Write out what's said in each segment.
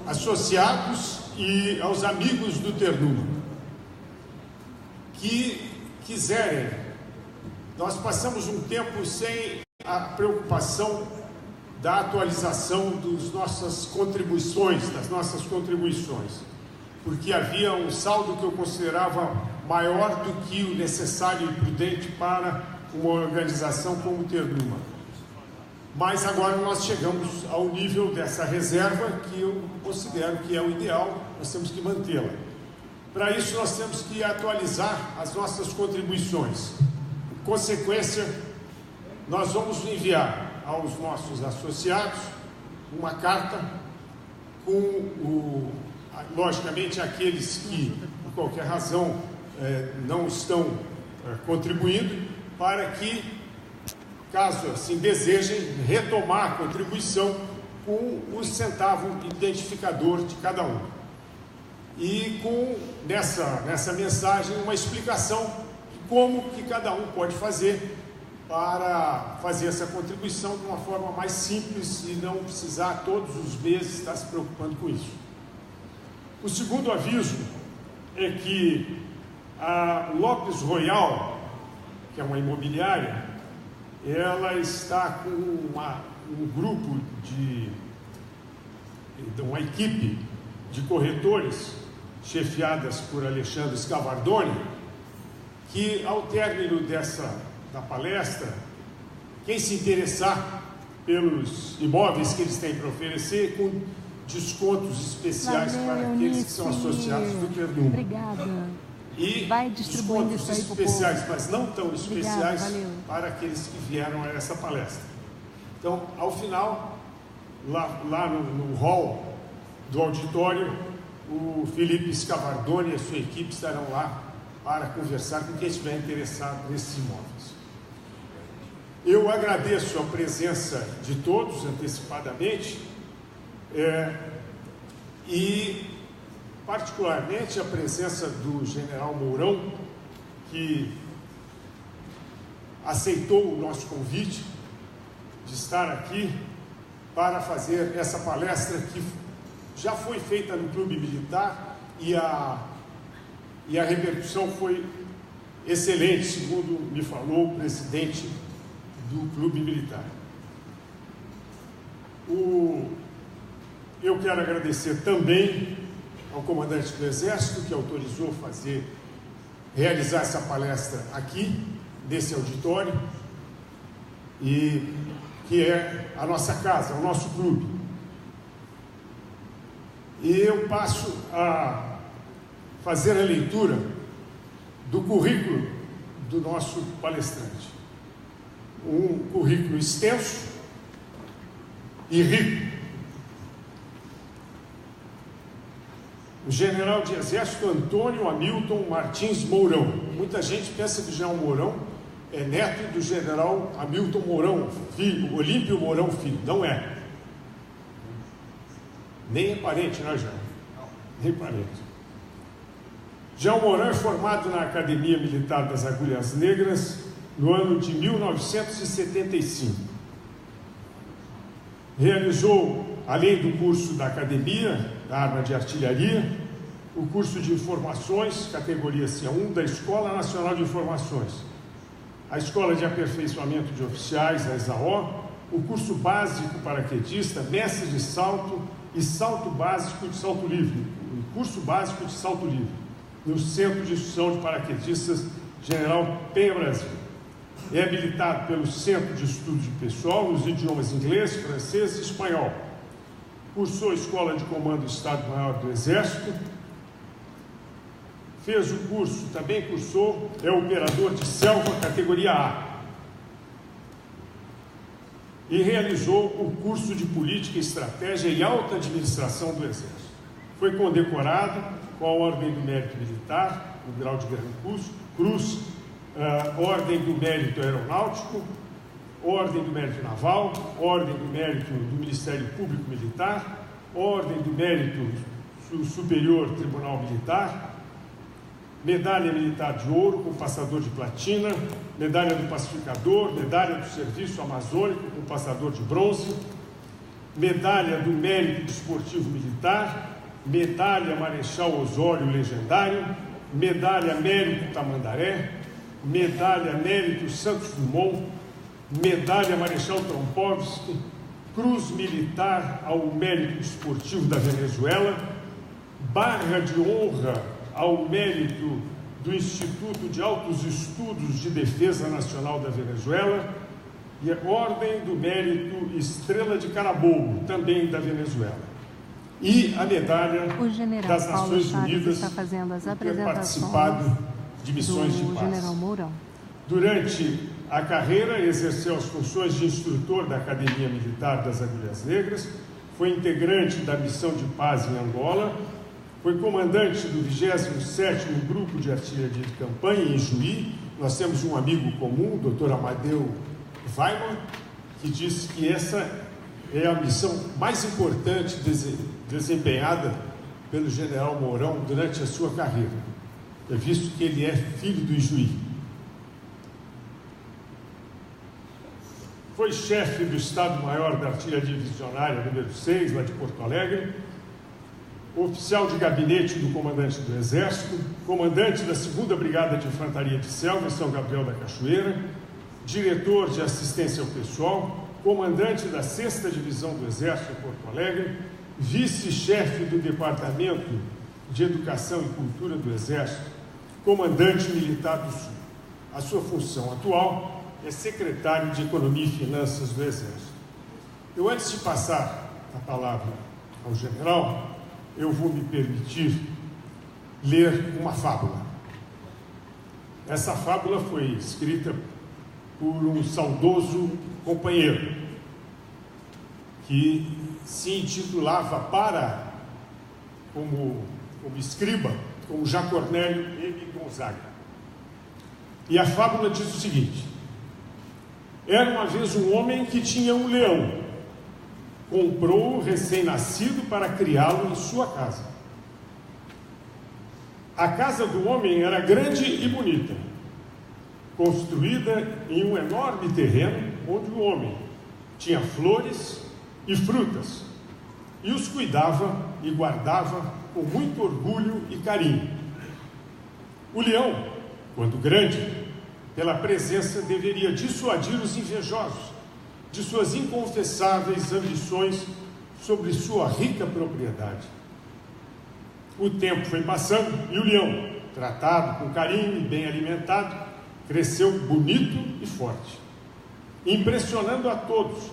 associados e aos amigos do Ternuma que quiserem. Nós passamos um tempo sem a preocupação da atualização das nossas contribuições, porque havia um saldo que eu considerava maior do que o necessário e prudente para uma organização como o Ternuma. Mas agora nós chegamos ao nível dessa reserva que eu considero que é o ideal, nós temos que mantê-la. Para isso nós temos que atualizar as nossas contribuições. Em consequência, nós vamos enviar aos nossos associados uma carta com, logicamente, aqueles que, por qualquer razão, não estão contribuindo, para que, caso assim desejem, retomar a contribuição com o centavo identificador de cada um. E com, nessa mensagem, uma explicação de como que cada um pode fazer para fazer essa contribuição de uma forma mais simples e não precisar todos os meses estar se preocupando com isso. O segundo aviso é que a Lopes Royal, que é uma imobiliária, ela está com um grupo uma equipe de corretores chefiadas por Alexandre Scavardoni, que ao término da palestra, quem se interessar pelos imóveis que eles têm para oferecer, com descontos especiais para aqueles que são associados do Ternuma. Obrigada. E vai distribuindo descontos isso aí pro especiais, povo. mas não tão especiais. Obrigada, para aqueles que vieram a essa palestra. Então, ao final, lá no hall do auditório, o Felipe Scavardoni e a sua equipe estarão lá para conversar com quem estiver interessado nesses imóveis. Eu agradeço a presença de todos antecipadamente e particularmente a presença do general Mourão, que aceitou o nosso convite de estar aqui para fazer essa palestra que já foi feita no Clube Militar e a repercussão foi excelente, segundo me falou o presidente do Clube Militar. Eu quero agradecer também ao comandante do Exército, que autorizou realizar essa palestra aqui, nesse auditório, e que é a nossa casa, o nosso clube. E eu passo a fazer a leitura do currículo do nosso palestrante. Um currículo extenso e rico. O general de Exército Antônio Hamilton Martins Mourão. Muita gente pensa que o general Mourão é neto do general Hamilton Mourão, filho, Olímpio Mourão Filho. Não é. Nem é parente, né, Jean? Nem parente. Jean Mourão é formado na Academia Militar das Agulhas Negras no ano de 1975. Realizou, além do curso da Academia da Arma de Artilharia, o curso de Informações, categoria C1, da Escola Nacional de Informações, a Escola de Aperfeiçoamento de Oficiais, a ESAO, o curso básico paraquedista, mestre de salto e salto básico de salto livre, o curso básico de salto livre, no Centro de Instrução de Paraquedistas General Penha Brasil. É habilitado pelo Centro de Estudos de Pessoal nos idiomas inglês, francês e espanhol. Cursou a Escola de Comando do Estado-Maior do Exército. Fez o curso, também cursou, é operador de selva, categoria A. E realizou o curso de Política, Estratégia e Alta Administração do Exército. Foi condecorado com a Ordem do Mérito Militar, o grau de Gran Cruz, Ordem do Mérito Aeronáutico, Ordem do Mérito Naval, Ordem do Mérito do Ministério Público Militar, Ordem do Mérito do Superior Tribunal Militar, Medalha Militar de Ouro com passador de platina, Medalha do Pacificador, Medalha do Serviço Amazônico com passador de bronze, medalha do Mérito Desportivo Militar, medalha Marechal Osório Legendário, medalha Mérito Tamandaré, medalha Mérito Santos Dumont, medalha Marechal Trompovski, Cruz Militar ao Mérito Desportivo da Venezuela, barra de honra ao mérito do Instituto de Altos Estudos de Defesa Nacional da Venezuela e a Ordem do Mérito Estrela de Carabobo, também da Venezuela. E a medalha das Nações Unidas por ter participado de missões de paz. Durante a carreira, exerceu as funções de instrutor da Academia Militar das Agulhas Negras, foi integrante da Missão de Paz em Angola, foi comandante do 27º Grupo de Artilharia de Campanha em Juí. Nós temos um amigo comum, o Dr. Amadeu Weimann, que disse que essa é a missão mais importante desempenhada pelo general Mourão durante a sua carreira, visto que ele é filho do Ijuí. Foi chefe do Estado-Maior da Artilharia Divisionária número 6, lá de Porto Alegre, oficial de gabinete do comandante do Exército, comandante da 2ª Brigada de Infantaria de Selva em São Gabriel da Cachoeira, diretor de assistência ao pessoal, comandante da 6ª Divisão do Exército em Porto Alegre, vice-chefe do Departamento de Educação e Cultura do Exército, comandante militar do Sul. A sua função atual é secretário de Economia e Finanças do Exército. Eu, antes de passar a palavra ao general, eu vou me permitir ler uma fábula. Essa fábula foi escrita por um saudoso companheiro que se intitulava como escriba, como Jacornélio M. Gonzaga. E a fábula diz o seguinte: era uma vez um homem que tinha um leão. Comprou o recém-nascido para criá-lo em sua casa. A casa do homem era grande e bonita, construída em um enorme terreno onde o homem tinha flores e frutas e os cuidava e guardava com muito orgulho e carinho. O leão, quando grande, pela presença deveria dissuadir os invejosos de suas inconfessáveis ambições sobre sua rica propriedade. O tempo foi passando e o leão, tratado com carinho e bem alimentado, cresceu bonito e forte, impressionando a todos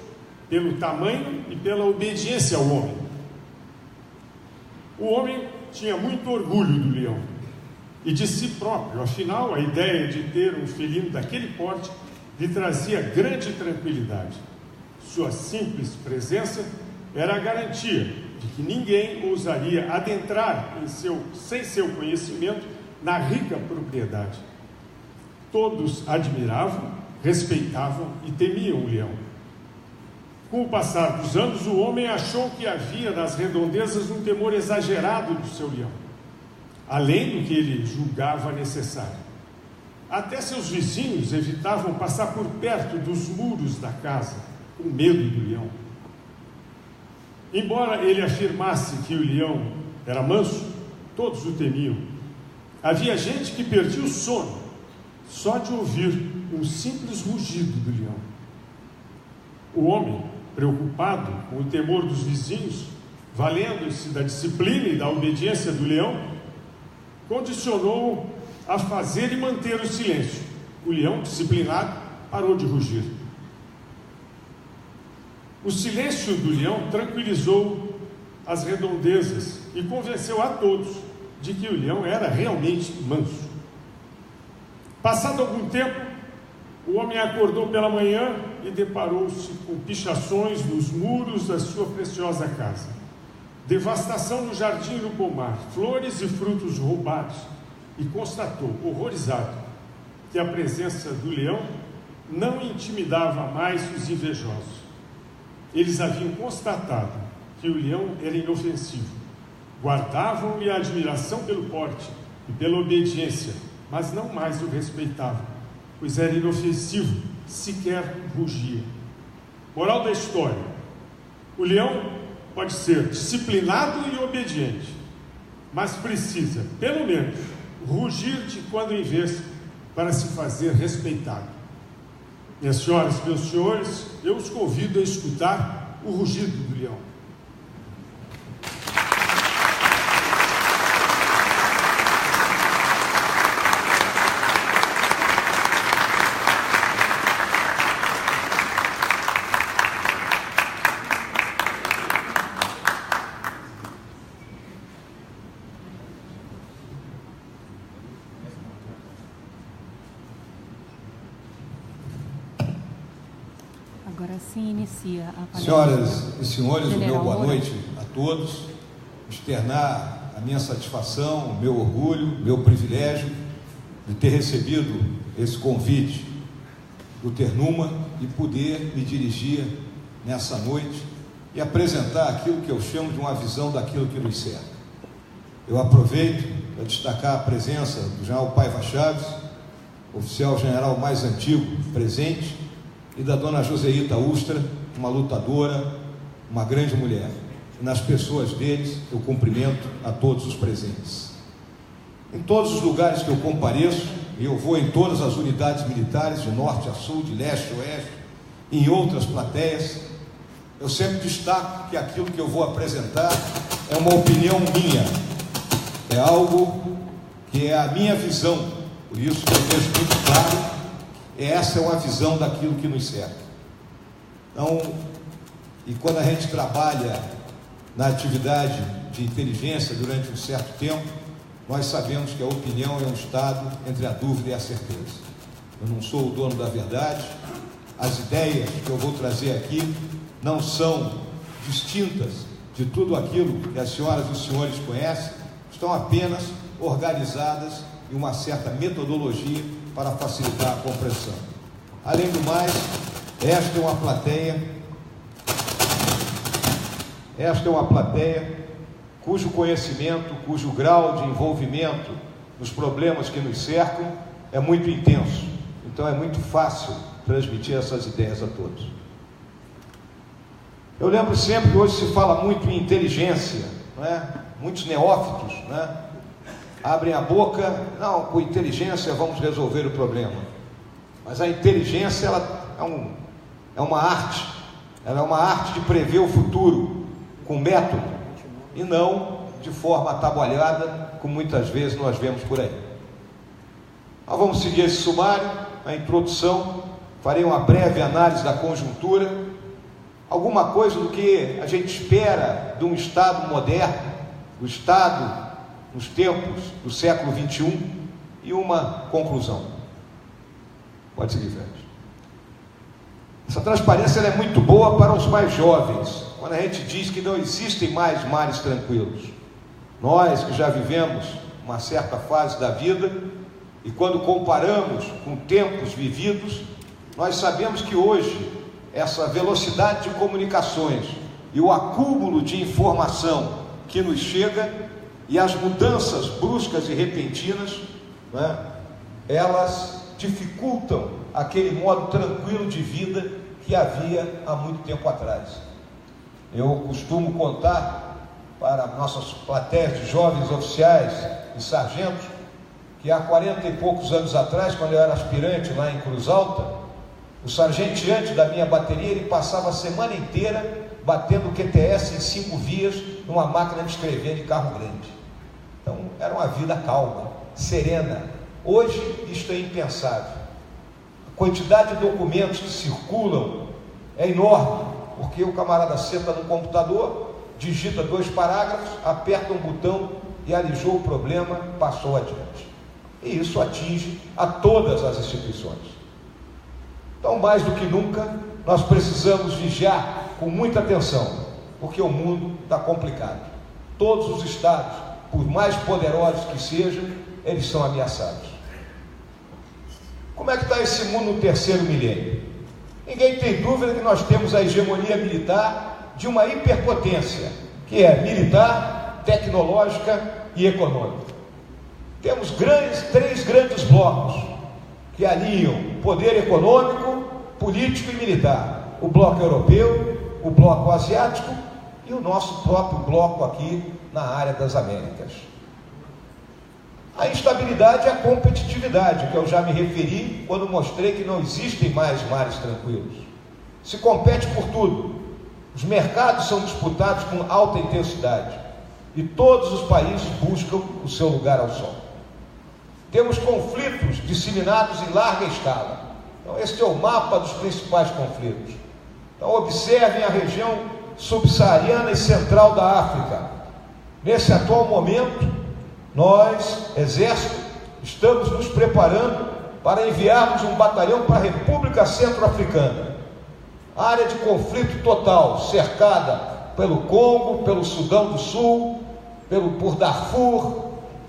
pelo tamanho e pela obediência ao homem. O homem tinha muito orgulho do leão e de si próprio, afinal, a ideia de ter um felino daquele porte lhe trazia grande tranquilidade. Sua simples presença era a garantia de que ninguém ousaria adentrar sem seu conhecimento na rica propriedade. Todos admiravam, respeitavam e temiam o leão. Com o passar dos anos, o homem achou que havia nas redondezas um temor exagerado do seu leão, além do que ele julgava necessário. Até seus vizinhos evitavam passar por perto dos muros da casa, com medo do leão. Embora ele afirmasse que o leão era manso, todos o temiam. Havia gente que perdia o sono só de ouvir um simples rugido do leão. O homem, preocupado com o temor dos vizinhos, valendo-se da disciplina e da obediência do leão, condicionou a fazer e manter o silêncio. O leão, disciplinado, parou de rugir. O silêncio do leão tranquilizou as redondezas e convenceu a todos de que o leão era realmente manso. Passado algum tempo, o homem acordou pela manhã e deparou-se com pichações nos muros da sua preciosa casa, devastação no jardim e no pomar, flores e frutos roubados, e constatou, horrorizado, que a presença do leão não intimidava mais os invejosos. Eles haviam constatado que o leão era inofensivo, guardavam-lhe a admiração pelo porte e pela obediência, mas não mais o respeitavam, pois era inofensivo, sequer rugia. Moral da história: O leão pode ser disciplinado e obediente, mas precisa, pelo menos, rugir de quando em vez para se fazer respeitado. Minhas senhoras e meus senhores, eu os convido a escutar o rugido do leão. Agora sim inicia a palestra. Senhoras e senhores, o meu boa Moura. noite a todos. Externar a minha satisfação, o meu orgulho, o meu privilégio de ter recebido esse convite do Ternuma e poder me dirigir nessa noite e apresentar aquilo que eu chamo de uma visão daquilo que nos cerca. Eu aproveito para destacar a presença do general Paiva Chaves, oficial general mais antigo presente, e da dona Joseíta Ustra, uma lutadora, uma grande mulher. E nas pessoas deles eu cumprimento a todos os presentes. Em todos os lugares que eu compareço, e eu vou em todas as unidades militares, de norte a sul, de leste a oeste, e em outras plateias, eu sempre destaco que aquilo que eu vou apresentar é uma opinião minha, é algo que é a minha visão, por isso que eu deixo muito claro. Essa é uma visão daquilo que nos cerca. Então, e quando a gente trabalha na atividade de inteligência durante um certo tempo, nós sabemos que a opinião é um estado entre a dúvida e a certeza. Eu não sou o dono da verdade, as ideias que eu vou trazer aqui não são distintas de tudo aquilo que as senhoras e os senhores conhecem, estão apenas organizadas em uma certa metodologia para facilitar a compreensão. Além do mais, esta é uma plateia cujo conhecimento, cujo grau de envolvimento nos problemas que nos cercam é muito intenso. Então é muito fácil transmitir essas ideias a todos. Eu lembro sempre que hoje se fala muito em inteligência, não é? Muitos neófitos, não é? Abrem a boca, não, com inteligência vamos resolver o problema. Mas a inteligência, ela é uma arte, ela é uma arte de prever o futuro, com método, e não de forma atabalhada, como muitas vezes nós vemos por aí. Nós vamos seguir esse sumário, a introdução, farei uma breve análise da conjuntura, alguma coisa do que a gente espera de um Estado moderno, do Estado nos tempos do século XXI, e uma conclusão. Pode seguir, Fred. Essa transparência ela é muito boa para os mais jovens, quando a gente diz que não existem mais mares tranquilos. Nós que já vivemos uma certa fase da vida, e quando comparamos com tempos vividos, nós sabemos que hoje essa velocidade de comunicações e o acúmulo de informação que nos chega e as mudanças bruscas e repentinas, né, elas dificultam aquele modo tranquilo de vida que havia há muito tempo atrás. Eu costumo contar para nossas plateias de jovens oficiais e sargentos que há 40 e poucos anos atrás, quando eu era aspirante lá em Cruz Alta, o sargenteante da minha bateria, ele passava a semana inteira batendo QTS em 5 vias numa máquina de escrever de carro grande. Então era uma vida calma, serena. Hoje isto é impensável. A quantidade de documentos que circulam é enorme, porque o camarada senta no computador, digita 2 parágrafos, aperta um botão e alijou o problema, passou adiante. E isso atinge a todas as instituições. Então, mais do que nunca, nós precisamos vigiar com muita atenção, porque o mundo está complicado. Todos os estados, por mais poderosos que sejam, eles são ameaçados. Como é que está esse mundo no 3º milênio? Ninguém tem dúvida que nós temos a hegemonia militar de uma hiperpotência, que é militar, tecnológica e econômica. Temos 3 grandes blocos que alinham poder econômico, político e militar. O bloco europeu, o bloco asiático e o nosso próprio bloco aqui na área das Américas. A instabilidade é a competitividade, que eu já me referi quando mostrei que não existem mais mares tranquilos. Se compete por tudo. Os mercados são disputados com alta intensidade e todos os países buscam o seu lugar ao sol. Temos conflitos disseminados em larga escala. Então, este é o mapa dos principais conflitos. Então, observem a região subsaariana e central da África. Nesse atual momento, nós, Exército, estamos nos preparando para enviarmos um batalhão para a República Centro-Africana. Área de conflito total, cercada pelo Congo, pelo Sudão do Sul, por Darfur,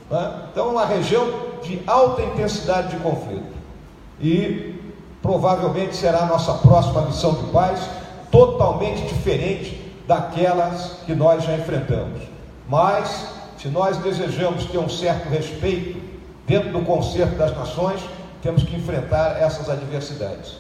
né? Então é uma região de alta intensidade de conflito. E provavelmente será a nossa próxima missão de paz, totalmente diferente daquelas que nós já enfrentamos. Mas, se nós desejamos ter um certo respeito dentro do concerto das nações, temos que enfrentar essas adversidades.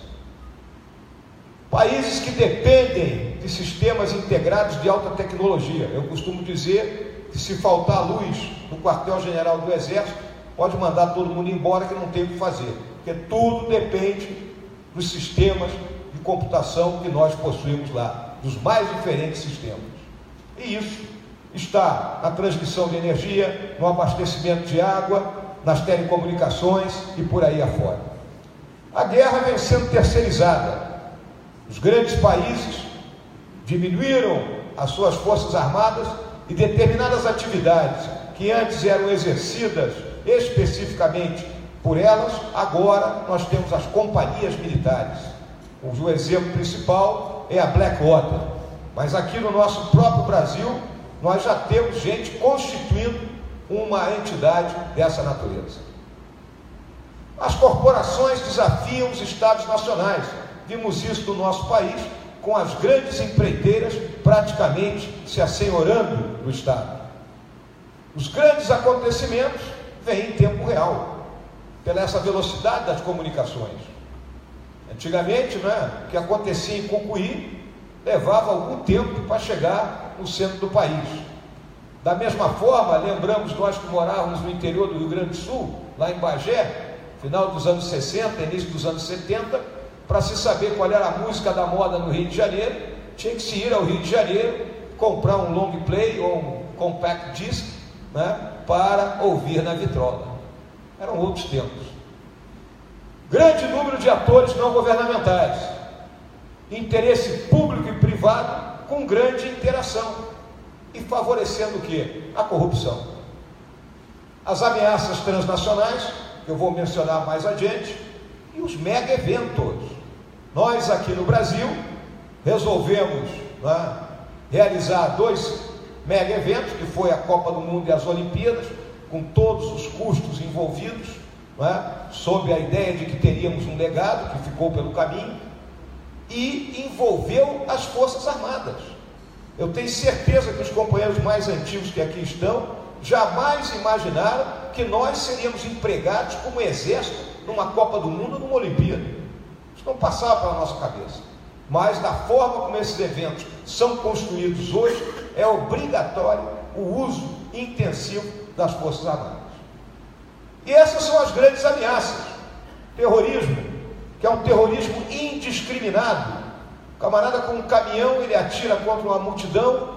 Países que dependem de sistemas integrados de alta tecnologia. Eu costumo dizer que se faltar luz no quartel-general do Exército, pode mandar todo mundo embora que não tem o que fazer, porque tudo depende dos sistemas de computação que nós possuímos lá, dos mais diferentes sistemas. E isso está na transmissão de energia, no abastecimento de água, nas telecomunicações e por aí afora. A guerra vem sendo terceirizada. Os grandes países diminuíram as suas forças armadas e determinadas atividades que antes eram exercidas especificamente por elas, agora nós temos as companhias militares. O exemplo principal é a Blackwater, mas aqui no nosso próprio Brasil nós já temos gente constituindo uma entidade dessa natureza. As corporações desafiam os estados nacionais. Vimos isso no nosso país, com as grandes empreiteiras praticamente se assenhorando do Estado. Os grandes acontecimentos vêm em tempo real, pela essa velocidade das comunicações. Antigamente, o que acontecia em Cucuí levava algum tempo para chegar no centro do país. Da mesma forma, lembramos nós que morávamos no interior do Rio Grande do Sul, lá em Bagé, final dos anos 60, início dos anos 70, para se saber qual era a música da moda no Rio de Janeiro, tinha que se ir ao Rio de Janeiro, comprar um long play ou um compact disc, para ouvir na vitrola. Eram outros tempos. Grande número de atores não governamentais, interesse público e privado com grande interação e favorecendo o quê? A corrupção. As ameaças transnacionais, que eu vou mencionar mais adiante, e os mega eventos. Nós aqui no Brasil resolvemos realizar 2 mega eventos, que foi a Copa do Mundo e as Olimpíadas, com todos os custos envolvidos, sob a ideia de que teríamos um legado que ficou pelo caminho, e envolveu as Forças Armadas. Eu tenho certeza que os companheiros mais antigos que aqui estão jamais imaginaram que nós seríamos empregados como exército numa Copa do Mundo ou numa Olimpíada. Isso não passava pela nossa cabeça. Mas da forma como esses eventos são construídos hoje, é obrigatório o uso intensivo das Forças Armadas. E essas são as grandes ameaças. Terrorismo, que é um terrorismo indiscriminado. O camarada com um caminhão, ele atira contra uma multidão,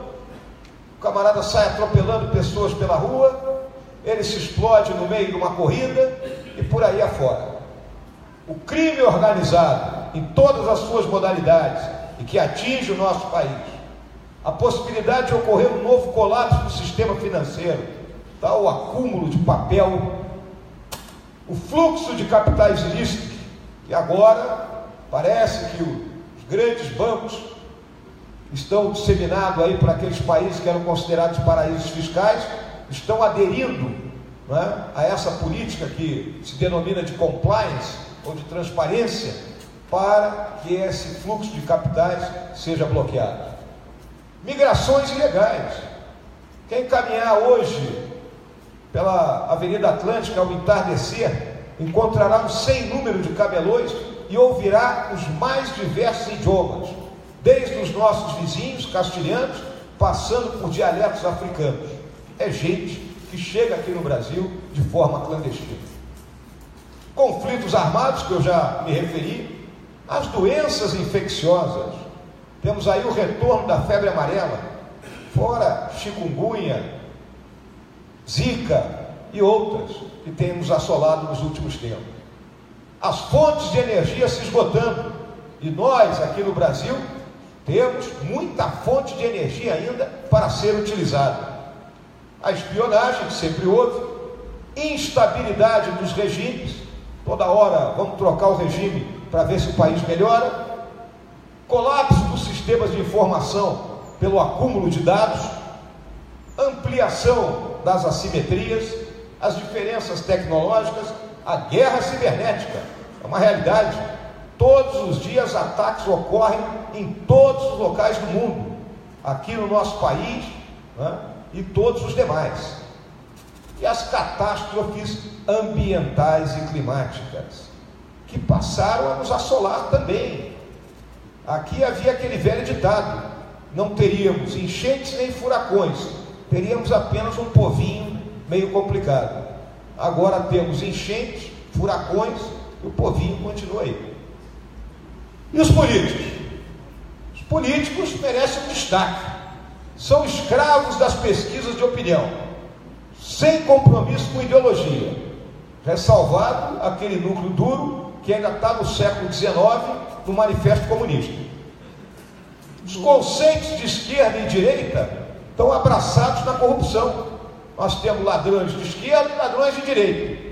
o camarada sai atropelando pessoas pela rua, ele se explode no meio de uma corrida e por aí afora. O crime organizado, em todas as suas modalidades, e que atinge o nosso país, a possibilidade de ocorrer um novo colapso do sistema financeiro, o acúmulo de papel, o fluxo de capitais ilícitos, que agora parece que os grandes bancos estão disseminados aí para aqueles países que eram considerados paraísos fiscais, estão aderindo a essa política que se denomina de compliance ou de transparência, para que esse fluxo de capitais seja bloqueado. Migrações ilegais. Quem caminhar hoje pela Avenida Atlântica ao entardecer, encontrará um sem número de camelões e ouvirá os mais diversos idiomas. desde os nossos vizinhos castilhanos, passando por dialetos africanos. É gente que chega aqui no Brasil de forma clandestina. Conflitos armados, que eu já me referi, as doenças infecciosas. Temos aí o retorno da febre amarela, fora chikungunya, zika e outras que têm nos assolado nos últimos tempos. As fontes de energia se esgotando, e nós aqui no Brasil temos muita fonte de energia ainda para ser utilizada. A espionagem que sempre houve, instabilidade dos regimes, toda hora vamos trocar o regime para ver se o país melhora, colapso dos sistemas de informação pelo acúmulo de dados, ampliação das assimetrias, as diferenças tecnológicas, a guerra cibernética, é uma realidade. Todos os dias ataques ocorrem em todos os locais do mundo, aqui no nosso país, né, e todos os demais. E as catástrofes ambientais e climáticas, que passaram a nos assolar também. Aqui havia aquele velho ditado: não teríamos enchentes nem furacões, teríamos apenas um povinho meio complicado. Agora temos enchentes, furacões, e o povinho continua aí. E os políticos? Os políticos merecem um destaque. São escravos das pesquisas de opinião, sem compromisso com ideologia, ressalvado aquele núcleo duro que ainda está no século XIX, no Manifesto Comunista. Os conceitos de esquerda e direita estão abraçados na corrupção. Nós temos ladrões de esquerda e ladrões de direita,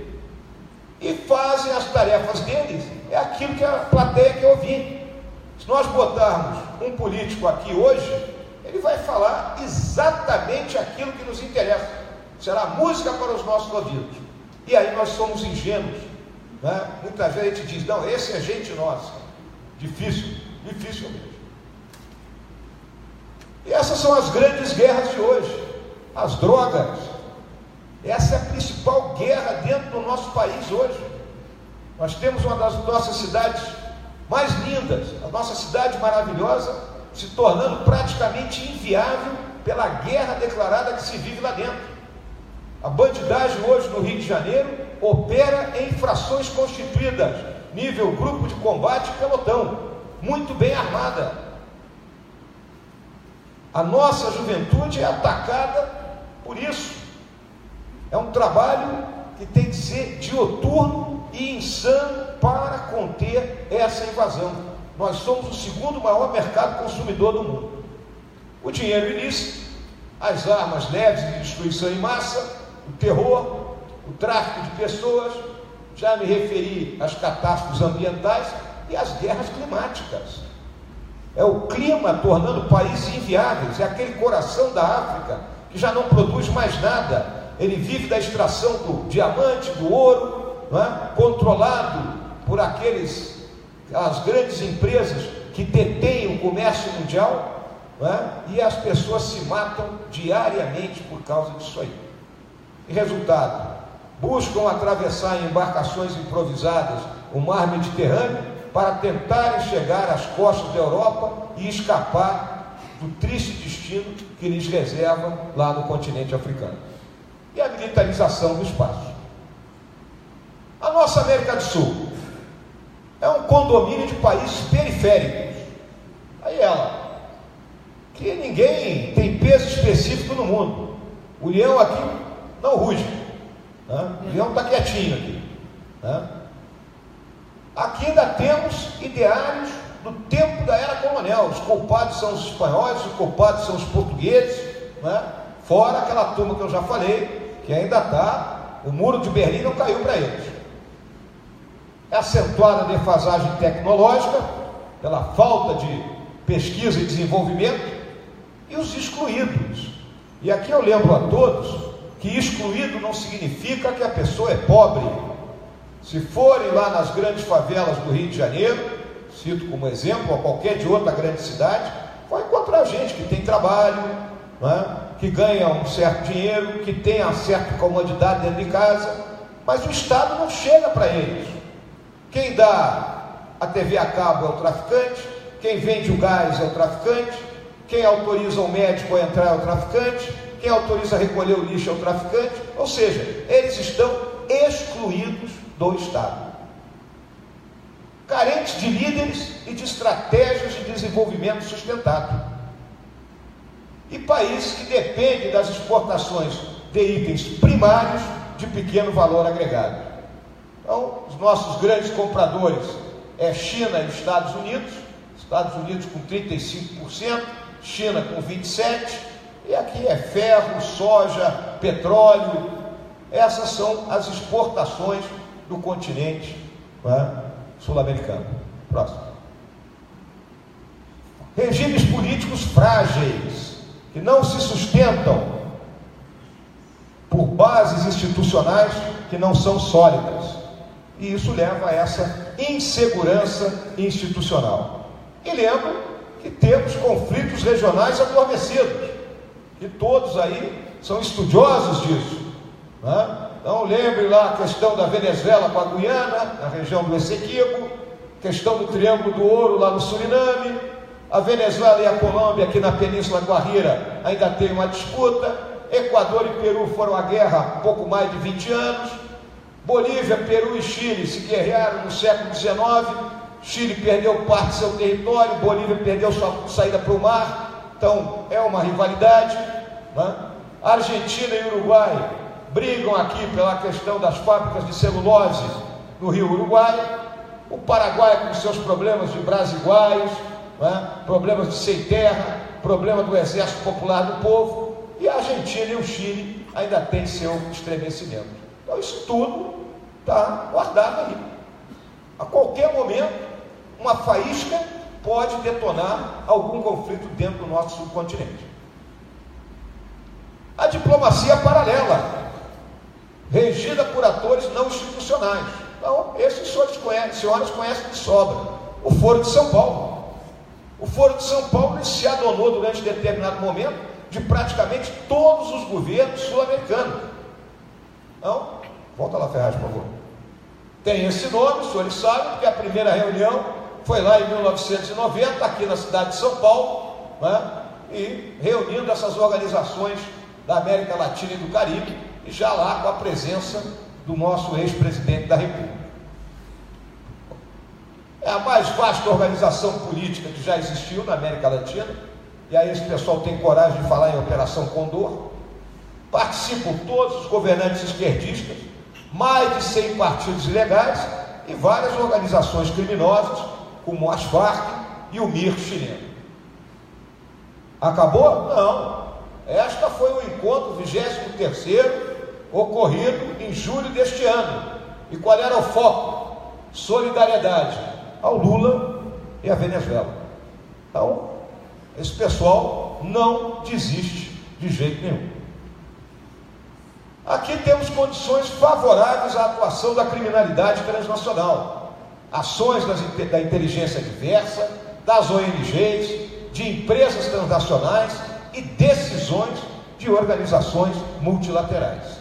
e fazem as tarefas deles, é aquilo que a plateia quer ouvir. Se nós botarmos um político aqui hoje, ele vai falar exatamente aquilo que nos interessa, será música para os nossos ouvidos. E aí nós somos ingênuos, né? Muitas vezes a gente diz: não, esse é gente nossa. Difícil mesmo. E essas são as grandes guerras de hoje. As drogas, essa é a principal guerra dentro do nosso país hoje. Nós temos uma das nossas cidades mais lindas, a nossa cidade maravilhosa, se tornando praticamente inviável pela guerra declarada que se vive lá dentro. A bandidagem hoje no Rio de Janeiro opera em frações constituídas, nível grupo de combate e pelotão, muito bem armada. A nossa juventude é atacada por isso. É um trabalho que tem que ser dioturno e insano para conter essa invasão. Nós somos o segundo maior mercado consumidor do mundo. O dinheiro ilícito, as armas leves de destruição em massa, o terror, o tráfico de pessoas, já me referi às catástrofes ambientais e às guerras climáticas. É o clima tornando países inviáveis, é aquele coração da África que já não produz mais nada. Ele vive da extração do diamante, do ouro, não é? Controlado por aquelas grandes empresas que detêm o comércio mundial, não é? E as pessoas se matam diariamente por causa disso aí. E resultado, buscam atravessar em embarcações improvisadas o mar Mediterrâneo para tentarem chegar às costas da Europa e escapar do triste destino que lhes reserva lá no continente africano. E a militarização do espaço. A nossa América do Sul é um condomínio de países periféricos. Aí ela, que ninguém tem peso específico no mundo. O leão aqui não ruge, né? O leão está quietinho aqui, né? Aqui ainda temos ideários do tempo da era colonial. Os culpados são os espanhóis, os culpados são os portugueses, né? Fora aquela turma que eu já falei, que ainda está, o muro de Berlim não caiu para eles. É acentuada a defasagem tecnológica, pela falta de pesquisa e desenvolvimento, e os excluídos. E aqui eu lembro a todos que excluído não significa que a pessoa é pobre. Se forem lá nas grandes favelas do Rio de Janeiro, cito como exemplo, ou qualquer de outra grande cidade, vai encontrar gente que tem trabalho, não é? Que ganha um certo dinheiro, que tem uma certa comodidade dentro de casa, mas o Estado não chega para eles. Quem dá a TV a cabo é o traficante, quem vende o gás é o traficante, quem autoriza o médico a entrar é o traficante, quem autoriza a recolher o lixo é o traficante, ou seja, eles estão excluídos do Estado, carentes de líderes e de estratégias de desenvolvimento sustentável, e países que dependem das exportações de itens primários de pequeno valor agregado. Então, os nossos grandes compradores é China e Estados Unidos com 35%, China com 27%, e aqui é ferro, soja, petróleo. Essas são as exportações do continente, né, sul-americano. Próximo. Regimes políticos frágeis, que não se sustentam por bases institucionais que não são sólidas. E isso leva a essa insegurança institucional. E lembro que temos conflitos regionais adormecidos, e todos aí são estudiosos disso, né? Então lembre lá a questão da Venezuela com a Guiana, na região do Essequibo, questão do Triângulo do Ouro lá no Suriname, a Venezuela e a Colômbia aqui na Península Guajira ainda tem uma disputa, Equador e Peru foram à guerra há pouco mais de 20 anos, Bolívia, Peru e Chile se guerrearam no século XIX, Chile perdeu parte do seu território, Bolívia perdeu sua saída para o mar, então é uma rivalidade, né? Argentina e Uruguai brigam aqui pela questão das fábricas de celulose no Rio Uruguai, o Paraguai com seus problemas de brasiguaios, né? Problemas de sem terra, problema do exército popular do povo, e a Argentina e o Chile ainda têm seu estremecimento. Então isso tudo está guardado ali. A qualquer momento, uma faísca pode detonar algum conflito dentro do nosso subcontinente. A diplomacia paralela, regida por atores não institucionais. Então, esses senhores conhecem de sobra. O Foro de São Paulo. O Foro de São Paulo se adonou durante determinado momento de praticamente todos os governos sul-americanos. Então, volta lá, Ferraz, por favor. Tem esse nome, os senhores sabem, porque a primeira reunião foi lá em 1990, aqui na cidade de São Paulo, né? E reunindo essas organizações da América Latina e do Caribe, e já lá com a presença do nosso ex-presidente da República. É a mais vasta organização política que já existiu na América Latina, e aí esse pessoal tem coragem de falar em Operação Condor. Participam todos os governantes esquerdistas, mais de 100 partidos ilegais e várias organizações criminosas, como as Farc e o MIR chileno. Acabou? Não. Esta foi o encontro 23º, ocorrido em julho deste ano. E qual era o foco? Solidariedade ao Lula e à Venezuela. Então, esse pessoal não desiste de jeito nenhum. Aqui temos condições favoráveis à atuação da criminalidade transnacional, ações da inteligência diversa, das ONGs, de empresas transnacionais e decisões de organizações multilaterais.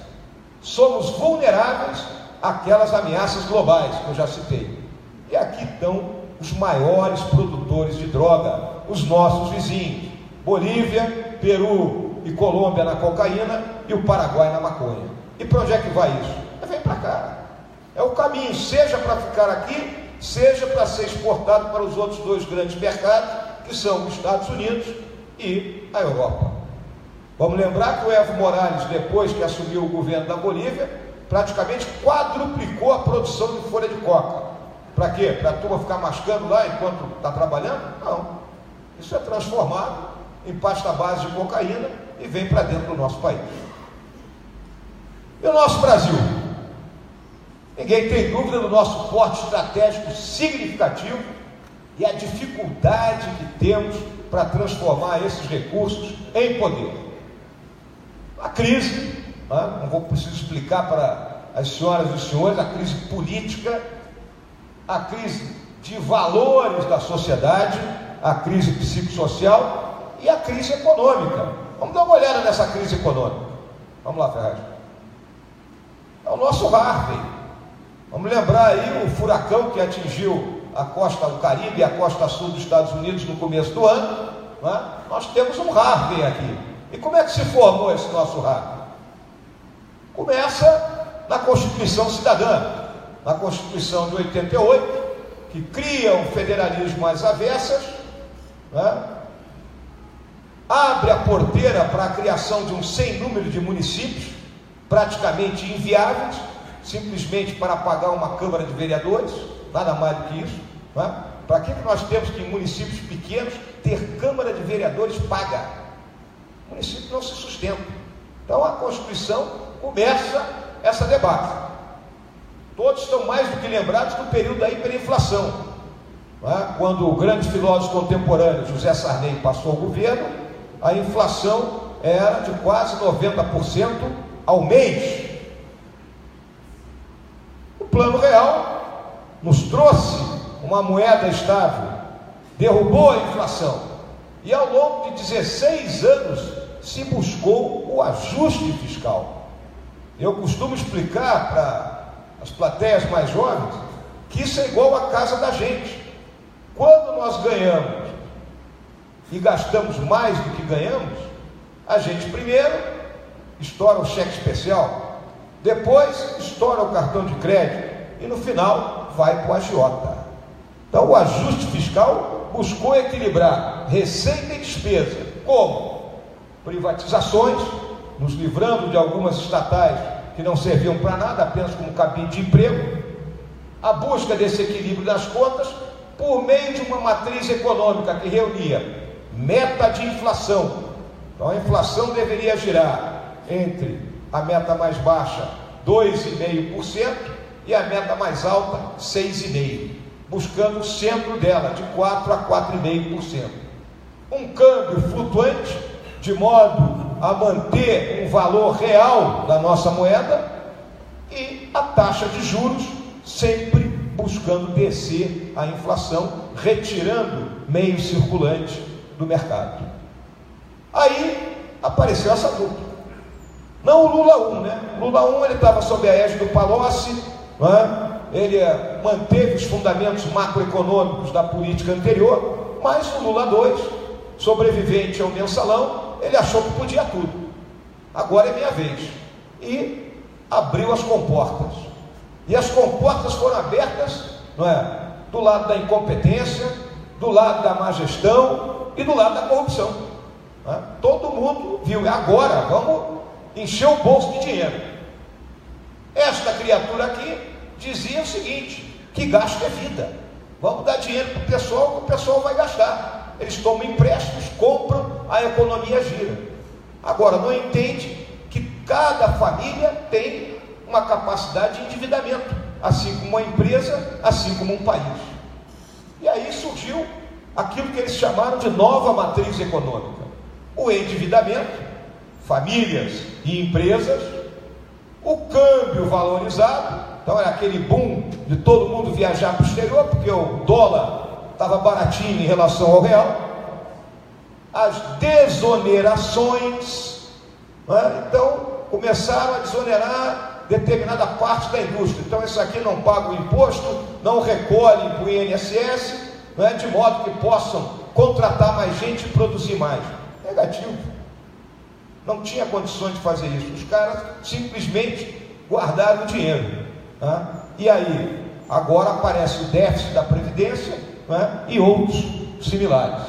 Somos vulneráveis àquelas ameaças globais que eu já citei. E aqui estão os maiores produtores de droga, os nossos vizinhos: Bolívia, Peru e Colômbia na cocaína e o Paraguai na maconha. E para onde é que vai isso? Vem para cá. É o caminho, seja para ficar aqui, seja para ser exportado para os outros dois grandes mercados, que são os Estados Unidos e a Europa. Vamos lembrar que o Evo Morales, depois que assumiu o governo da Bolívia, praticamente quadruplicou a produção de folha de coca. Para quê? Para a turma ficar mascando lá enquanto está trabalhando? Não. Isso é transformado em pasta base de cocaína e vem para dentro do nosso país. E o nosso Brasil? Ninguém tem dúvida do nosso porte estratégico significativo e a dificuldade que temos para transformar esses recursos em poder. A crise, não preciso explicar para as senhoras e os senhores, a crise política, a crise de valores da sociedade, a crise psicossocial e a crise econômica. Vamos dar uma olhada nessa crise econômica. Vamos lá, Ferraz. É o nosso Harvey. Vamos lembrar aí o furacão que atingiu a costa, o Caribe e a costa sul dos Estados Unidos no começo do ano, não é? Nós temos um Harvey aqui. E como é que se formou esse nosso Harvey? Começa na Constituição Cidadã, na Constituição de 88, que cria um federalismo às avessas, né? Abre a porteira para a criação de um sem número de municípios, praticamente inviáveis, simplesmente para pagar uma Câmara de Vereadores, nada mais do que isso, né? Para que nós temos que em municípios pequenos ter Câmara de Vereadores paga? O município não se sustenta. Então a Constituição começa essa debate. Todos estão mais do que lembrados do período da hiperinflação, né? Quando o grande filósofo contemporâneo José Sarney passou ao governo, a inflação era de quase 90% ao mês. O Plano Real nos trouxe uma moeda estável, derrubou a inflação, e ao longo de 16 anos se buscou o ajuste fiscal. Eu costumo explicar para as plateias mais jovens que isso é igual a casa da gente. Quando nós ganhamos e gastamos mais do que ganhamos, a gente primeiro estoura o cheque especial, depois estoura o cartão de crédito e no final vai para o agiota. Então o ajuste fiscal buscou equilibrar receita e despesa. Como? Privatizações, nos livrando de algumas estatais que não serviam para nada, apenas como cabide de emprego. A busca desse equilíbrio das contas por meio de uma matriz econômica que reunia meta de inflação. Então a inflação deveria girar entre a meta mais baixa 2,5% e a meta mais alta 6,5%, buscando o centro dela de 4 a 4,5%. Um câmbio flutuante, de modo a manter um valor real da nossa moeda, e a taxa de juros sempre buscando descer a inflação, retirando meio circulante do mercado. Aí apareceu essa dupla. Não o Lula 1, né? O Lula 1 ele estava sob a égide do Palocci, não é? Ele manteve os fundamentos macroeconômicos da política anterior, mas o Lula 2, sobrevivente ao mensalão, ele achou que podia tudo. Agora é minha vez. E abriu as comportas. E as comportas foram abertas, não é? Do lado da incompetência, do lado da má gestão e do lado da corrupção. Não é? Todo mundo viu. Agora vamos encher o bolso de dinheiro. Esta criatura aqui dizia o seguinte: que gasto é vida. Vamos dar dinheiro para o pessoal, que o pessoal vai gastar. Eles tomam empréstimos, compram, a economia gira. Agora, não entende que cada família tem uma capacidade de endividamento, assim como uma empresa, assim como um país. E aí surgiu aquilo que eles chamaram de nova matriz econômica: o endividamento, famílias e empresas, o câmbio valorizado. Então era aquele boom de todo mundo viajar para o exterior, porque o dólar estava baratinho em relação ao real. As desonerações, né? Então começaram a desonerar determinada parte da indústria. Então isso aqui não paga o imposto, não recolhe para o INSS, né? De modo que possam contratar mais gente e produzir mais. Negativo. Não tinha condições de fazer isso. Os caras simplesmente guardaram o dinheiro. Né? E aí, agora aparece o déficit da Previdência, né? E outros similares.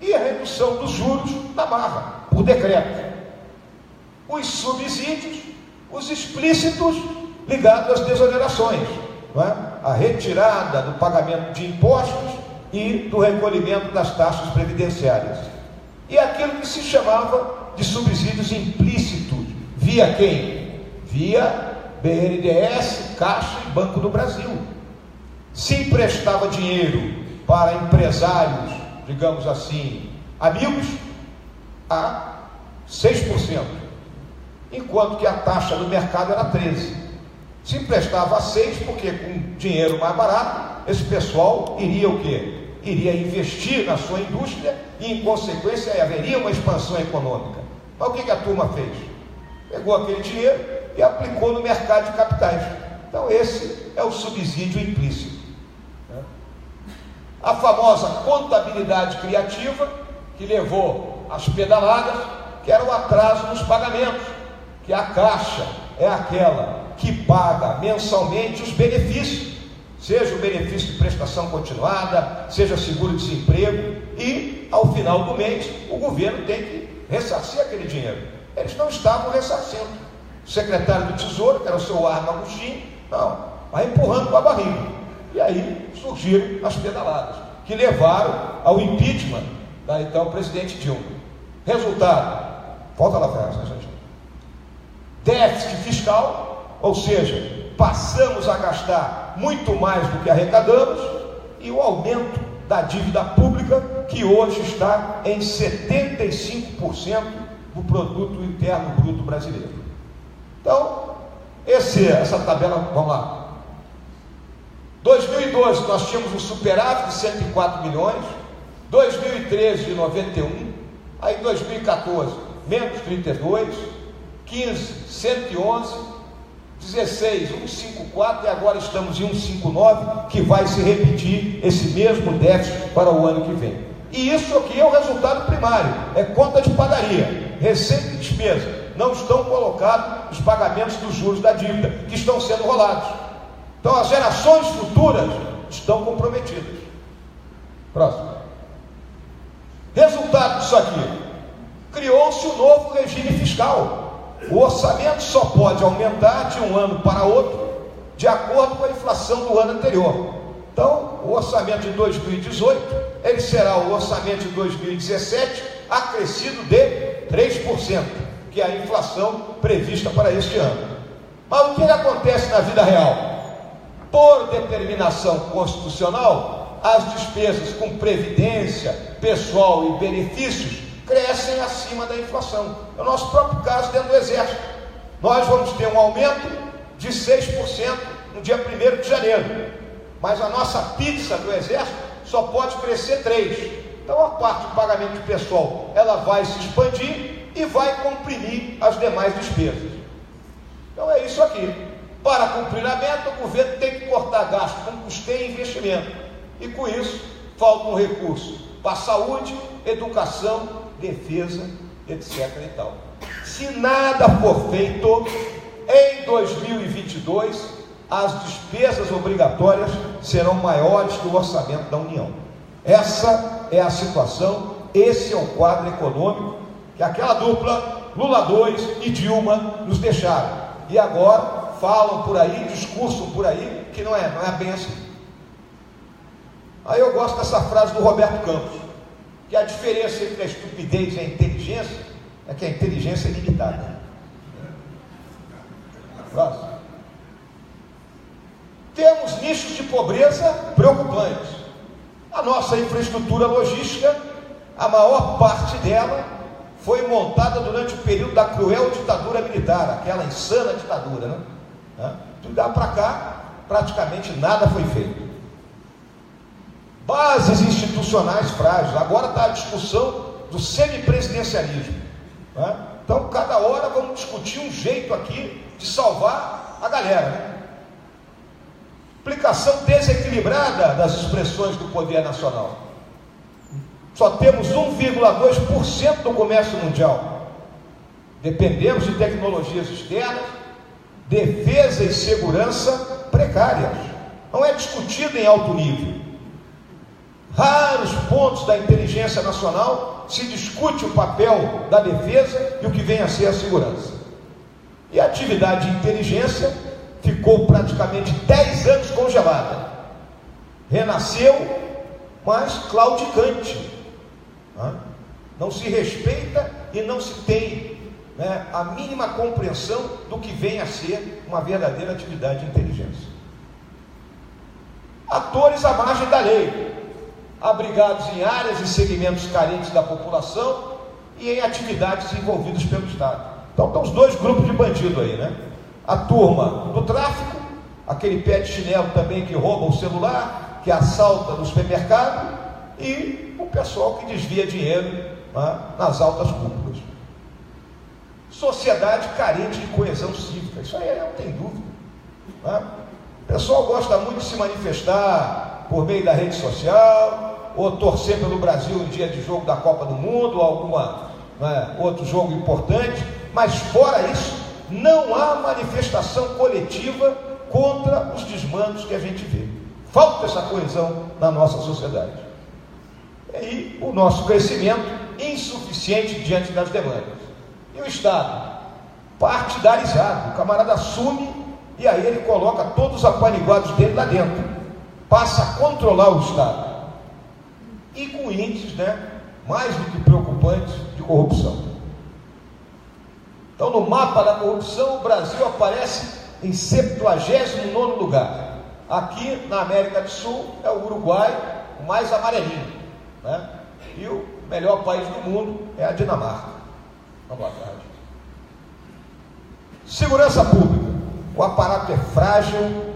E a redução dos juros na marra, por decreto. Os subsídios, os explícitos ligados às desonerações, né? A retirada do pagamento de impostos e do recolhimento das taxas previdenciárias. E aquilo que se chamava de subsídios implícitos, via quem? Via BNDES, Caixa e Banco do Brasil. Se emprestava dinheiro para empresários, digamos assim, amigos, a 6%, enquanto que a taxa do mercado era 13%. Se emprestava a 6%, porque com dinheiro mais barato, esse pessoal iria o quê? Iria investir na sua indústria e, em consequência, haveria uma expansão econômica. Mas o que a turma fez? Pegou aquele dinheiro e aplicou no mercado de capitais. Então esse é o subsídio implícito. a famosa contabilidade criativa, que levou às pedaladas, que era o atraso nos pagamentos, que a Caixa é aquela que paga mensalmente os benefícios, seja o benefício de prestação continuada, seja seguro-desemprego, e ao final do mês o governo tem que ressarcir aquele dinheiro. Eles não estavam ressarcindo. O secretário do Tesouro, que era o seu Arno Agostinho, não, vai empurrando com a barriga. E aí surgiram as pedaladas, que levaram ao impeachment da então presidente Dilma. Resultado, volta lá atrás, né, gente? Déficit fiscal, ou seja, passamos a gastar muito mais do que arrecadamos, e o aumento da dívida pública, que hoje está em 75% do produto interno bruto brasileiro. Então, essa tabela, vamos lá. 2012 nós tínhamos um superávit de 104 milhões, 2013 de 91, aí 2014 menos 32, 15 111, 16 154 e agora estamos em 159, que vai se repetir esse mesmo déficit para o ano que vem. E isso aqui é o resultado primário, é conta de padaria, receita e despesa. Não estão colocados os pagamentos dos juros da dívida, que estão sendo rolados. Então as gerações futuras estão comprometidas. Próximo. Resultado disso aqui: criou-se um novo regime fiscal. O orçamento só pode aumentar de um ano para outro, de acordo com a inflação do ano anterior. Então, o orçamento de 2018, ele será o orçamento de 2017, acrescido de 3%, que é a inflação prevista para este ano. Mas o que acontece na vida real? Por determinação constitucional, as despesas com previdência, pessoal e benefícios crescem acima da inflação. É o nosso próprio caso dentro do Exército. Nós vamos ter um aumento de 6% no dia 1º de janeiro, mas a nossa pizza do Exército só pode crescer 3%. Então a parte do pagamento de pessoal, ela vai se expandir e vai comprimir as demais despesas. Então é isso aqui. Para cumprir a meta, o governo tem que cortar gasto com custeio e investimento, e com isso falta um recurso para saúde, educação, defesa, etc. e tal. Se nada for feito, em 2022, as despesas obrigatórias serão maiores que o orçamento da União. Essa é a situação, esse é o quadro econômico que aquela dupla, Lula 2 e Dilma, nos deixaram. E agora falam por aí, discursam por aí, que não é bem assim. Aí eu gosto dessa frase do Roberto Campos, que a diferença entre a estupidez e a inteligência é que a inteligência é limitada. Próximo. Temos nichos de pobreza preocupantes. A nossa infraestrutura logística, a maior parte dela foi montada durante o período da cruel ditadura militar, aquela insana ditadura, né? De lá para cá, praticamente nada foi feito. Bases institucionais frágeis. Agora está a discussão do semipresidencialismo, né? Então cada hora vamos discutir um jeito aqui de salvar a galera, né? Aplicação desequilibrada das expressões do poder nacional. Só temos 1,2% do comércio mundial. Dependemos de tecnologias externas, defesa e segurança precárias. Não é discutido em alto nível. Raros pontos da inteligência nacional se discute o papel da defesa e o que vem a ser a segurança. E a atividade de inteligência ficou praticamente 10 anos congelada. Renasceu, mas claudicante. Não se respeita e não se tem, né, a mínima compreensão do que vem a ser uma verdadeira atividade de inteligência. Atores à margem da lei, abrigados em áreas e segmentos carentes da população e em atividades envolvidas pelo Estado. Então estão os dois grupos de bandido aí, né? A turma do tráfico, aquele pé de chinelo também que rouba o celular, que assalta no supermercado, e o pessoal que desvia dinheiro, né, nas altas cúpulas. Sociedade carente de coesão cívica, isso aí não tem dúvida, né? O pessoal gosta muito de se manifestar, por meio da rede social, ou torcer pelo Brasil em dia de jogo da Copa do Mundo, ou alguma, outro jogo importante, mas fora isso, não há manifestação coletiva contra os desmandos que a gente vê. Falta essa coesão na nossa sociedade. E aí o nosso crescimento insuficiente diante das demandas. E o Estado? Partidarizado. O camarada assume e aí ele coloca todos os apaniguados dele lá dentro. Passa a controlar o Estado. E com índices, mais do que preocupantes de corrupção. Então, no mapa da corrupção, o Brasil aparece em 79º lugar. Aqui na América do Sul é o Uruguai, o mais amarelinho, e o melhor país do mundo é a Dinamarca. Vamos atrás. Segurança pública. O aparato é frágil,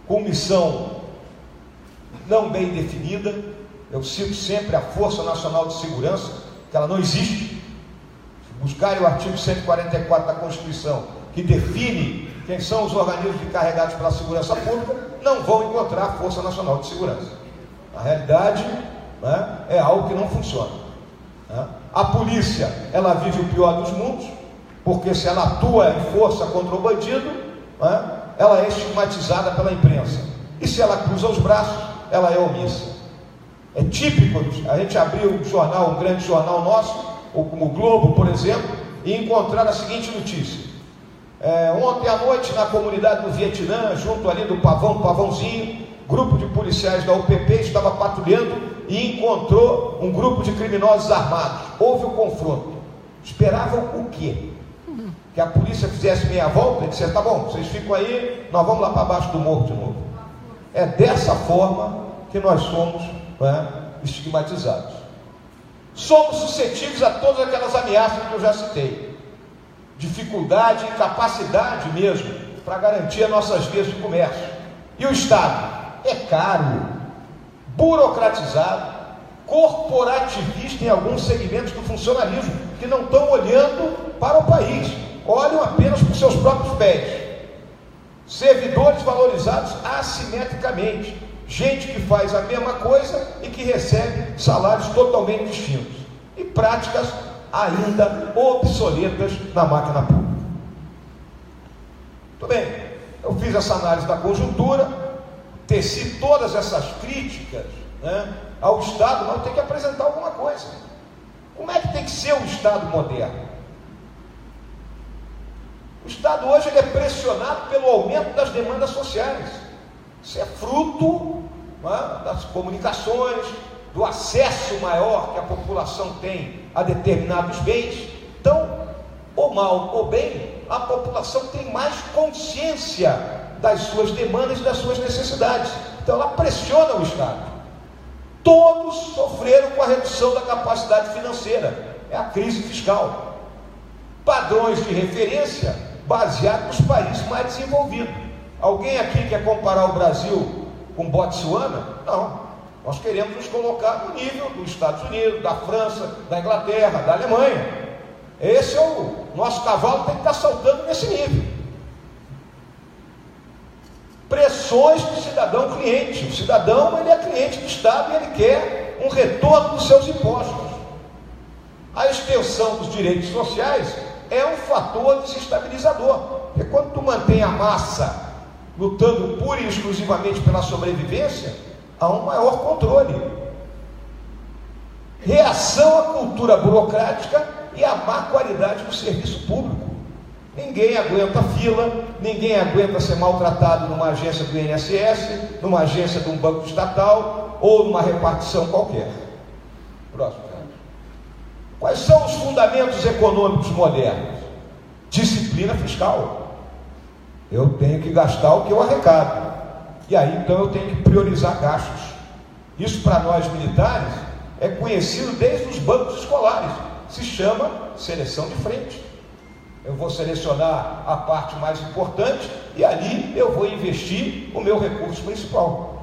com missão não bem definida. Eu cito sempre a Força Nacional de Segurança, que ela não existe. Se buscarem o artigo 144 da Constituição, que define quem são os organismos encarregados pela segurança pública, não vão encontrar a Força Nacional de Segurança. Na realidade, é algo que não funciona. A polícia, ela vive o pior dos mundos, porque se ela atua em força contra o bandido, ela é estigmatizada pela imprensa. E se ela cruza os braços, ela é omissa. É típico, a gente abriu um jornal, um grande jornal nosso, ou como o Globo, por exemplo, e encontrar a seguinte notícia. Ontem à noite, na comunidade do Vietnã, junto ali do Pavãozinho, grupo de policiais da UPP estava patrulhando e encontrou um grupo de criminosos armados. Houve o confronto. Esperavam o quê? Que a polícia fizesse meia volta e dissesse: tá bom, vocês ficam aí, nós vamos lá para baixo do morro de novo. É dessa forma que nós somos estigmatizados. Somos suscetíveis a todas aquelas ameaças que eu já citei. Dificuldade, incapacidade mesmo para garantir as nossas vias de comércio. E o Estado? É caro, burocratizado, corporativista em alguns segmentos do funcionalismo, que não estão olhando para o país, olham apenas para os seus próprios pés. Servidores valorizados assimetricamente, gente que faz a mesma coisa e que recebe salários totalmente distintos, e práticas ainda obsoletas na máquina pública. Muito bem, eu fiz essa análise da conjuntura, teci todas essas críticas ao Estado, mas eu tenho que apresentar alguma coisa. Como é que tem que ser o Estado moderno? O Estado hoje ele é pressionado pelo aumento das demandas sociais. Isso é fruto das comunicações, do acesso maior que a população tem a determinados bens. Então, ou mal ou bem, a população tem mais consciência das suas demandas e das suas necessidades. Então ela pressiona o Estado. Todos sofreram com a redução da capacidade financeira. É a crise fiscal. Padrões de referência baseados nos países mais desenvolvidos. Alguém aqui quer comparar o Brasil com Botsuana? Não. Nós queremos nos colocar no nível dos Estados Unidos, da França, da Inglaterra, da Alemanha. Esse é o nosso cavalo, tem que estar saltando nesse nível. Pressões do cidadão cliente. O cidadão ele é cliente do Estado e ele quer um retorno dos seus impostos. A extensão dos direitos sociais é um fator desestabilizador, porque quando tu mantém a massa lutando pura e exclusivamente pela sobrevivência, há um maior controle. Reação à cultura burocrática e à má qualidade do serviço público. Ninguém aguenta fila, ninguém aguenta ser maltratado numa agência do INSS, numa agência de um banco estatal ou numa repartição qualquer. Próximo. Quais são os fundamentos econômicos modernos? Disciplina fiscal. Eu tenho que gastar o que eu arrecado. E aí então eu tenho que priorizar gastos. Isso para nós militares é conhecido desde os bancos escolares. Se chama seleção de frente. Eu vou selecionar a parte mais importante e ali eu vou investir o meu recurso principal.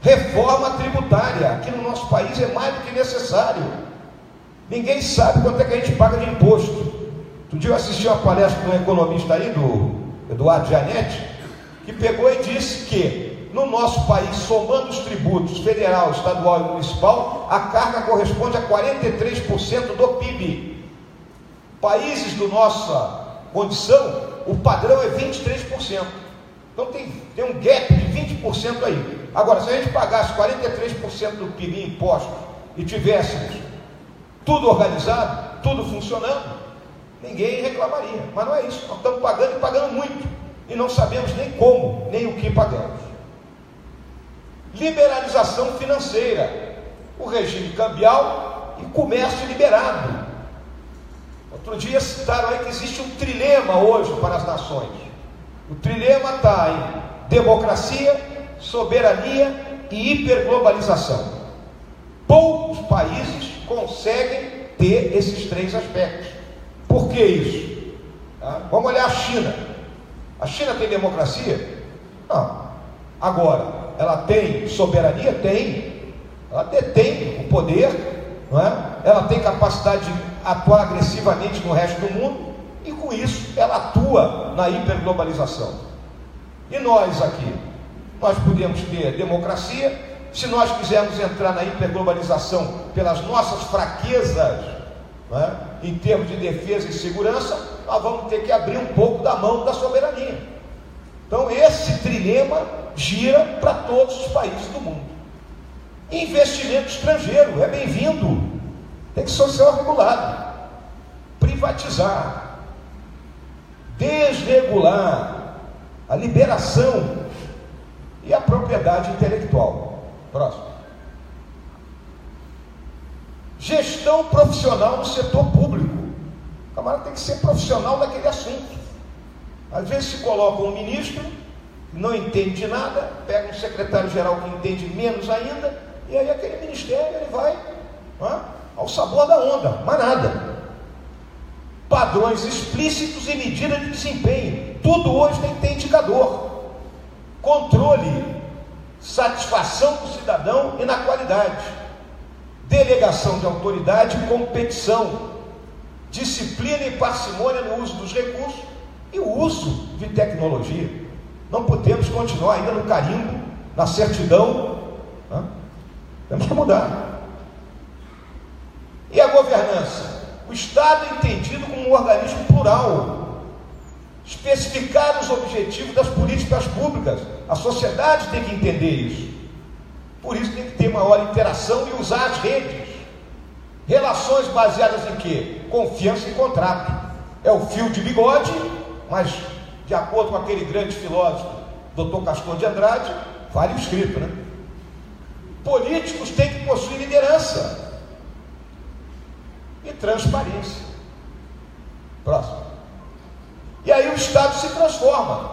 Reforma tributária. Aqui no nosso país é mais do que necessário. Ninguém sabe quanto é que a gente paga de imposto. Outro dia eu assisti uma palestra de um economista aí, do Eduardo Gianetti, que pegou e disse que no nosso país, somando os tributos federal, estadual e municipal, a carga corresponde a 43% do PIB. Países da nossa condição, o padrão é 23%. Então tem um gap de 20% aí. Agora, se a gente pagasse 43% do PIB em impostos e tivéssemos tudo organizado, tudo funcionando, ninguém reclamaria. Mas não é isso. Nós estamos pagando e pagando muito. E não sabemos nem como, nem o que pagamos. Liberalização financeira. O regime cambial e comércio liberado. Outro dia citaram aí que existe um trilema hoje para as nações. O trilema está em democracia, soberania e hiperglobalização. Poucos países conseguem ter esses três aspectos. Por que isso? Vamos olhar a China. A China tem democracia? Não. Agora, ela tem soberania? Tem. Ela detém o poder, não é? Ela tem capacidade de atuar agressivamente no resto do mundo, e com isso ela atua na hiperglobalização. E nós aqui, nós podemos ter democracia. Se nós quisermos entrar na hiperglobalização pelas nossas fraquezas, não é? Em termos de defesa e segurança, nós vamos ter que abrir um pouco da mão da soberania. Então esse trilema gira para todos os países do mundo. Investimento estrangeiro é bem-vindo, tem que ser regulado. Privatizar, desregular a liberação e a propriedade intelectual. Próximo. Gestão profissional no setor público. O camarada tem que ser profissional daquele assunto. Às vezes se coloca um ministro que não entende de nada, pega um secretário-geral que entende menos ainda, e aí aquele ministério ele vai ao sabor da onda, mais nada. Padrões explícitos e medidas de desempenho. Tudo hoje tem que ter indicador. Controle, satisfação do cidadão e na qualidade. Delegação de autoridade e competição. Disciplina e parcimônia no uso dos recursos e o uso de tecnologia. Não podemos continuar ainda no carimbo, na certidão. Temos que mudar. E a governança? O Estado é entendido como um organismo plural. Especificar os objetivos das políticas públicas. A sociedade tem que entender isso. Por isso tem que ter maior interação e usar as redes. Relações baseadas em quê? Confiança e contrato. É o fio de bigode, mas de acordo com aquele grande filósofo, Dr. Castor de Andrade, vale o escrito, né? Políticos têm que possuir liderança e transparência. Próximo. E aí o Estado se transforma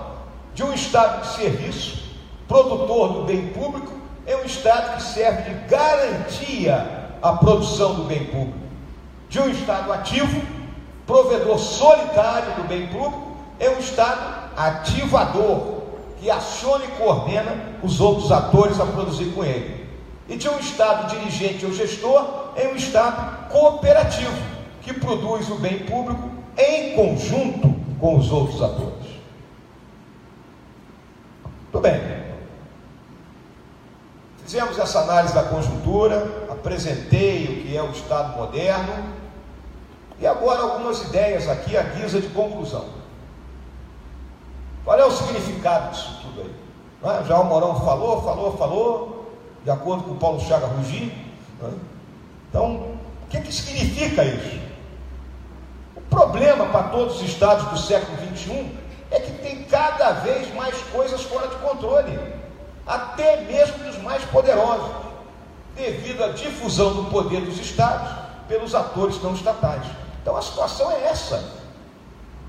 de um Estado de serviço, produtor do bem público, em um Estado que serve de garantia à produção do bem público. De um Estado ativo, provedor solitário do bem público, é um Estado ativador, que aciona e coordena os outros atores a produzir com ele. E de um Estado dirigente ou gestor, é um Estado cooperativo, que produz o bem público em conjunto com os outros atores. Tudo bem. Fizemos essa análise da conjuntura, apresentei o que é o Estado moderno, e agora algumas ideias aqui à guisa de conclusão. Qual é o significado disso tudo aí? Já o Mourão falou, de acordo com o Paulo Chaga Rugi. Então, o que significa isso? O problema para todos os estados do século XXI é que tem cada vez mais coisas fora de controle, até mesmo dos mais poderosos, devido à difusão do poder dos estados pelos atores não estatais. Então a situação é essa,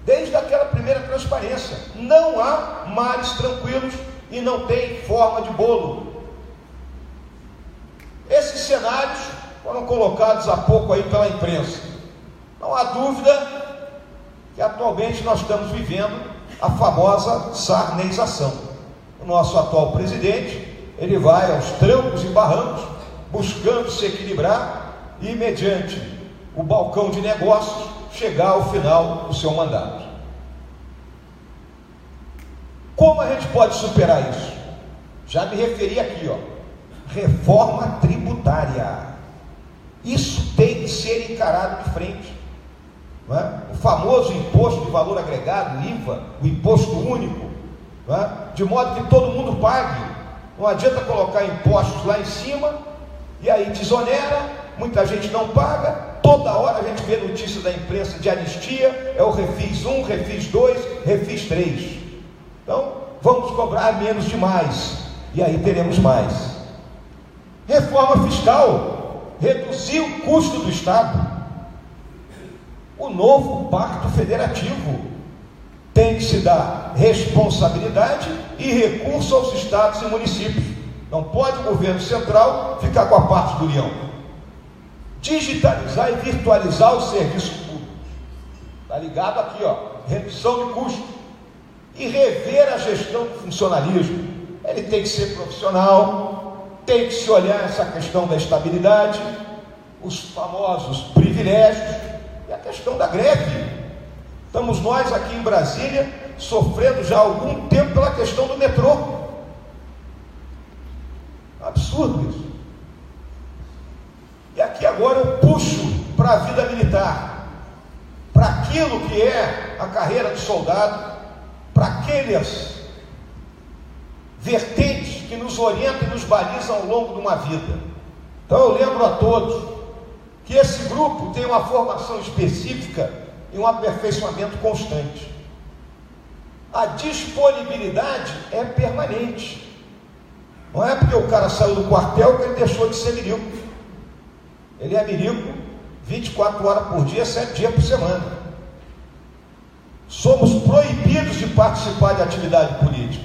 desde aquela primeira transparência. Não há mares tranquilos e não tem forma de bolo. Esses cenários foram colocados há pouco aí pela imprensa. Não há dúvida que atualmente nós estamos vivendo a famosa sarneização. O nosso atual presidente, ele vai aos trancos e barrancos, buscando se equilibrar e, mediante o balcão de negócios, chegar ao final do seu mandato. Como a gente pode superar isso? Já me referi aqui, ó, reforma tributária. Isso tem que ser encarado de frente, não é? O famoso imposto de valor agregado, o IVA, o imposto único, não é? De modo que todo mundo pague. Não adianta colocar impostos lá em cima e aí desonera, muita gente não paga. Toda hora a gente vê notícia da imprensa de anistia, é o Refis 1, Refis 2, Refis 3. Então, vamos cobrar menos demais, e aí teremos mais. Reforma fiscal, reduzir o custo do Estado. O novo pacto federativo tem que se dar responsabilidade e recurso aos estados e municípios. Não pode o governo central ficar com a parte do leão. Digitalizar e virtualizar os serviços públicos. Está ligado aqui, ó, redução de custo. E rever a gestão do funcionalismo. Ele tem que ser profissional, tem que se olhar essa questão da estabilidade, os famosos privilégios e a questão da greve. Estamos nós aqui em Brasília sofrendo já há algum tempo pela questão do metrô. Absurdo isso. E aqui agora eu puxo para a vida militar, para aquilo que é a carreira do soldado, para aquelas vertentes que nos orientam e nos balizam ao longo de uma vida. Então eu lembro a todos que esse grupo tem uma formação específica e um aperfeiçoamento constante. A disponibilidade é permanente. Não é porque o cara saiu do quartel que ele deixou de ser milico. Ele é milico 24 horas por dia, 7 dias por semana. Somos proibidos de participar de atividade política.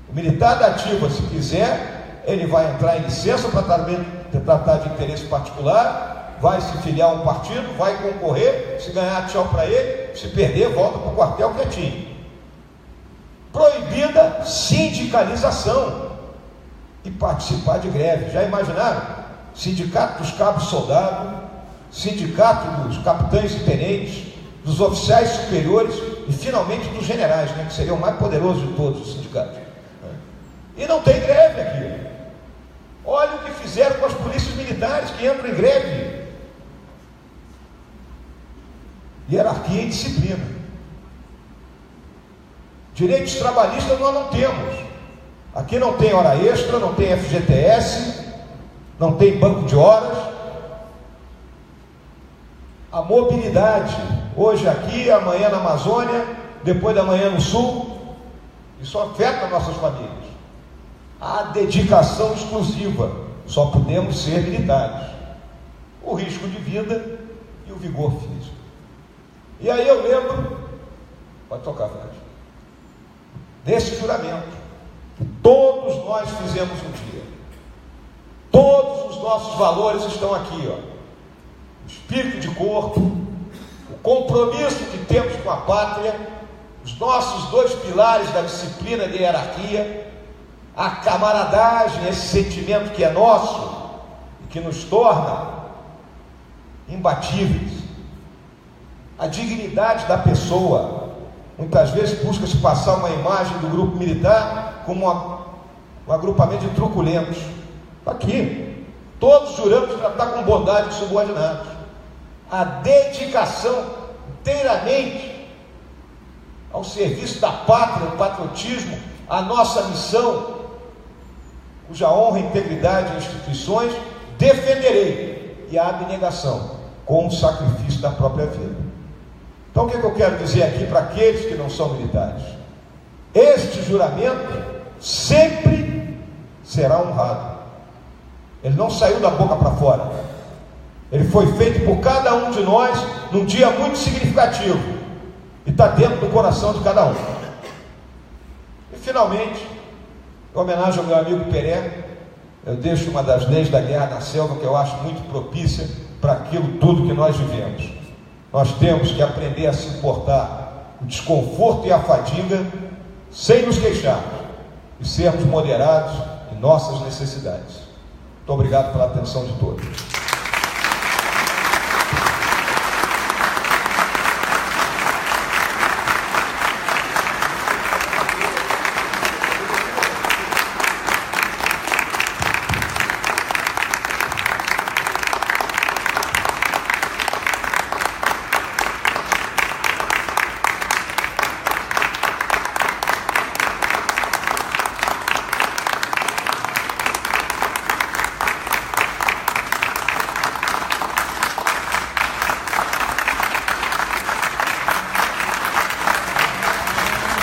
O militar da ativa, se quiser, ele vai entrar em licença para tratar de interesse particular, vai se filiar a um partido, vai concorrer, se ganhar, tchau para ele, se perder, volta para o quartel quietinho. Proibida sindicalização e participar de greve. Já imaginaram? Sindicato dos cabos soldados, sindicato dos capitães e tenentes, dos oficiais superiores e finalmente dos generais, né, que seria o mais poderoso de todos os sindicatos. E não tem greve aqui. Olha o que fizeram com as polícias militares que entram em greve. Hierarquia e disciplina. Direitos trabalhistas nós não temos. Aqui não tem hora extra, não tem FGTS, não tem banco de horas. A mobilidade, hoje aqui, amanhã na Amazônia, depois da manhã no Sul, isso afeta nossas famílias. A dedicação exclusiva, só podemos ser militares. O risco de vida e o vigor físico. E aí eu lembro, pode tocar, Fred, desse juramento que todos nós fizemos um dia. Todos os nossos valores estão aqui, ó. O espírito de corpo, o compromisso que temos com a pátria, os nossos 2 pilares da disciplina e da hierarquia, a camaradagem, esse sentimento que é nosso e que nos torna imbatíveis, a dignidade da pessoa. Muitas vezes busca-se passar uma imagem do grupo militar como um agrupamento de truculentos. Aqui, todos juramos tratar com bondade os subordinados. A dedicação inteiramente ao serviço da pátria, o patriotismo, a nossa missão, cuja honra e integridade em instituições defenderei, e a abnegação com o sacrifício da própria vida. Então o que eu quero dizer aqui para aqueles que não são militares? Este juramento sempre será honrado. Ele não saiu da boca para fora. Ele foi feito por cada um de nós num dia muito significativo e está dentro do coração de cada um. E finalmente, em homenagem ao meu amigo Peré, eu deixo uma das leis da guerra na selva que eu acho muito propícia para aquilo tudo que nós vivemos. Nós temos que aprender a suportar o desconforto e a fadiga sem nos queixar e sermos moderados em nossas necessidades. Muito obrigado pela atenção de todos.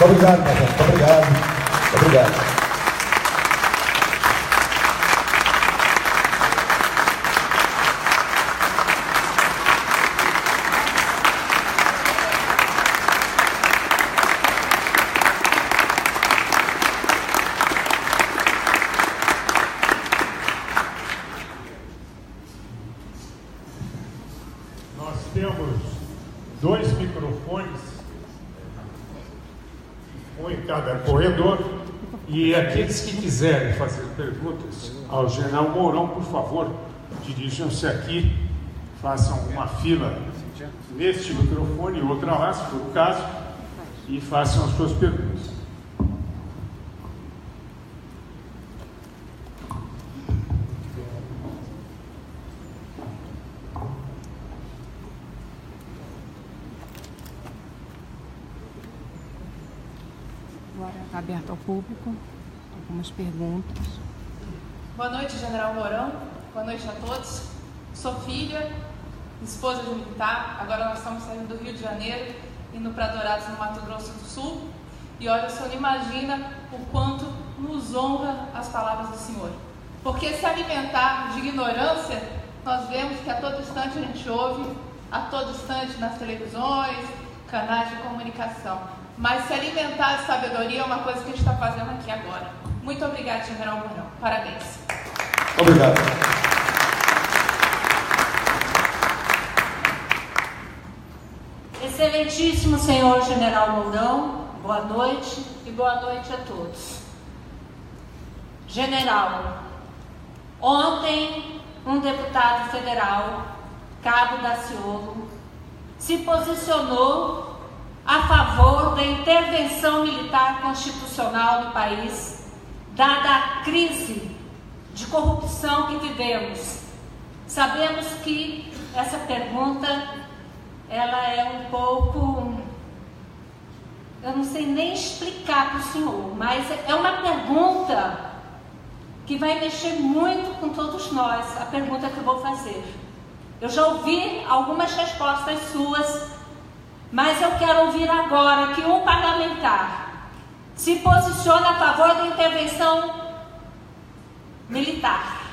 Muito obrigado, Major. Muito obrigado. Muito obrigado. Nós temos 2 microfones, um em cada corredor, e aqueles que quiserem fazer perguntas ao general Mourão, por favor, dirijam-se aqui, façam uma fila neste microfone e outra lá, se for o caso, e façam as suas perguntas. Agora está aberto ao público, algumas perguntas. Boa noite, general Mourão. Boa noite a todos. Sou filha, esposa de militar. Agora nós estamos saindo do Rio de Janeiro, indo para Dourados, no Mato Grosso do Sul. E olha, o senhor não imagina o quanto nos honra as palavras do senhor. Porque se alimentar de ignorância, nós vemos que a todo instante a gente ouve, a todo instante nas televisões, canais de comunicação. Mas se alimentar de sabedoria é uma coisa que a gente está fazendo aqui agora. Muito obrigada, general Mourão. Parabéns. Obrigado. Excelentíssimo senhor general Mourão, boa noite e boa noite a todos. General, ontem um deputado federal, Cabo Daciolo, se posicionou a favor da intervenção militar constitucional no país, dada a crise de corrupção que vivemos. Sabemos que essa pergunta, ela é um pouco, eu não sei nem explicar para o senhor, mas é uma pergunta que vai mexer muito com todos nós, a pergunta que eu vou fazer. Eu já ouvi algumas respostas suas, mas eu quero ouvir agora que um parlamentar se posiciona a favor da intervenção militar.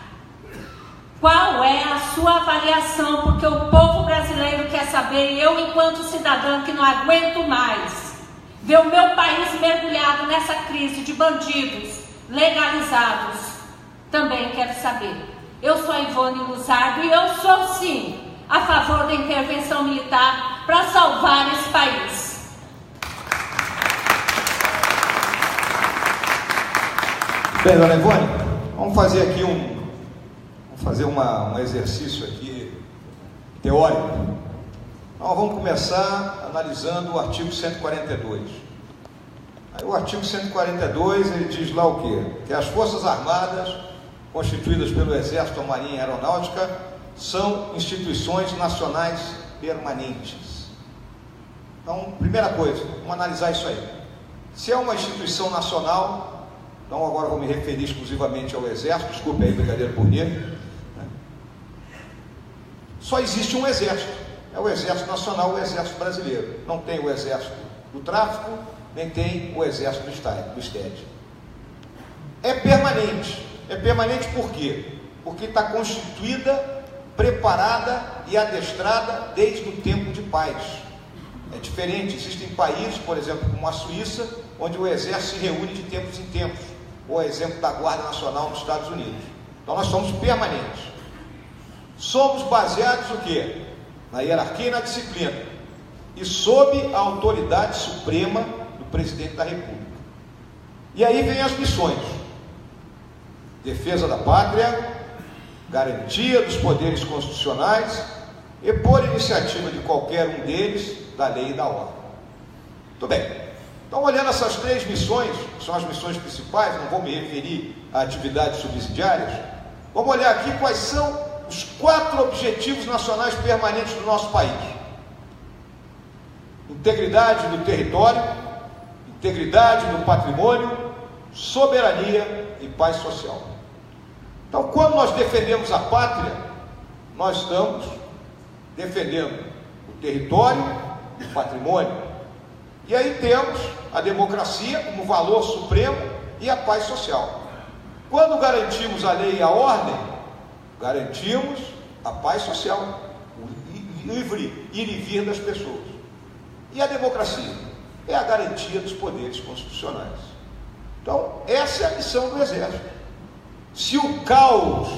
Qual é a sua avaliação? Porque o povo brasileiro quer saber, e eu, enquanto cidadã que não aguento mais ver o meu país mergulhado nessa crise de bandidos legalizados, também quero saber. Eu sou a Ivone Luzardo e eu sou, sim, a favor da intervenção militar para salvar esse país. Bem, dona Ivone, vamos fazer aqui um exercício aqui teórico. Então, vamos começar analisando o artigo 142. Aí, o artigo 142, ele diz lá o quê? Que as Forças Armadas, constituídas pelo Exército, a Marinha e a Aeronáutica, são instituições nacionais permanentes. Então, primeira coisa, vamos analisar isso aí. Se é uma instituição nacional, então agora vou me referir exclusivamente ao Exército, desculpe aí, brincadeira por mim. Só existe um exército, é o Exército Nacional, o Exército Brasileiro. Não tem o Exército do Tráfico, nem tem o Exército do STED. É permanente por quê? Porque está constituída, preparada e adestrada desde o tempo de paz. É diferente, existem países, por exemplo, como a Suíça, onde o Exército se reúne de tempos em tempos, ou exemplo da Guarda Nacional nos Estados Unidos. Então nós somos permanentes. Somos baseados o quê? Na hierarquia e na disciplina, e sob a autoridade suprema do Presidente da República. E aí vem as missões: defesa da pátria, garantia dos poderes constitucionais e, por iniciativa de qualquer um deles, da lei e da ordem. Muito bem. Então, olhando essas 3 missões, que são as missões principais, não vou me referir a atividades subsidiárias, vamos olhar aqui quais são os 4 objetivos nacionais permanentes do nosso país: integridade do território, integridade do patrimônio, soberania e paz social. Então, quando nós defendemos a pátria, nós estamos defendendo o território, o patrimônio E aí temos a democracia como valor supremo e a paz social. Quando garantimos a lei e a ordem, garantimos a paz social, o livre ir e vir das pessoas. E a democracia é a garantia dos poderes constitucionais. Então, essa é a missão do Exército. Se o caos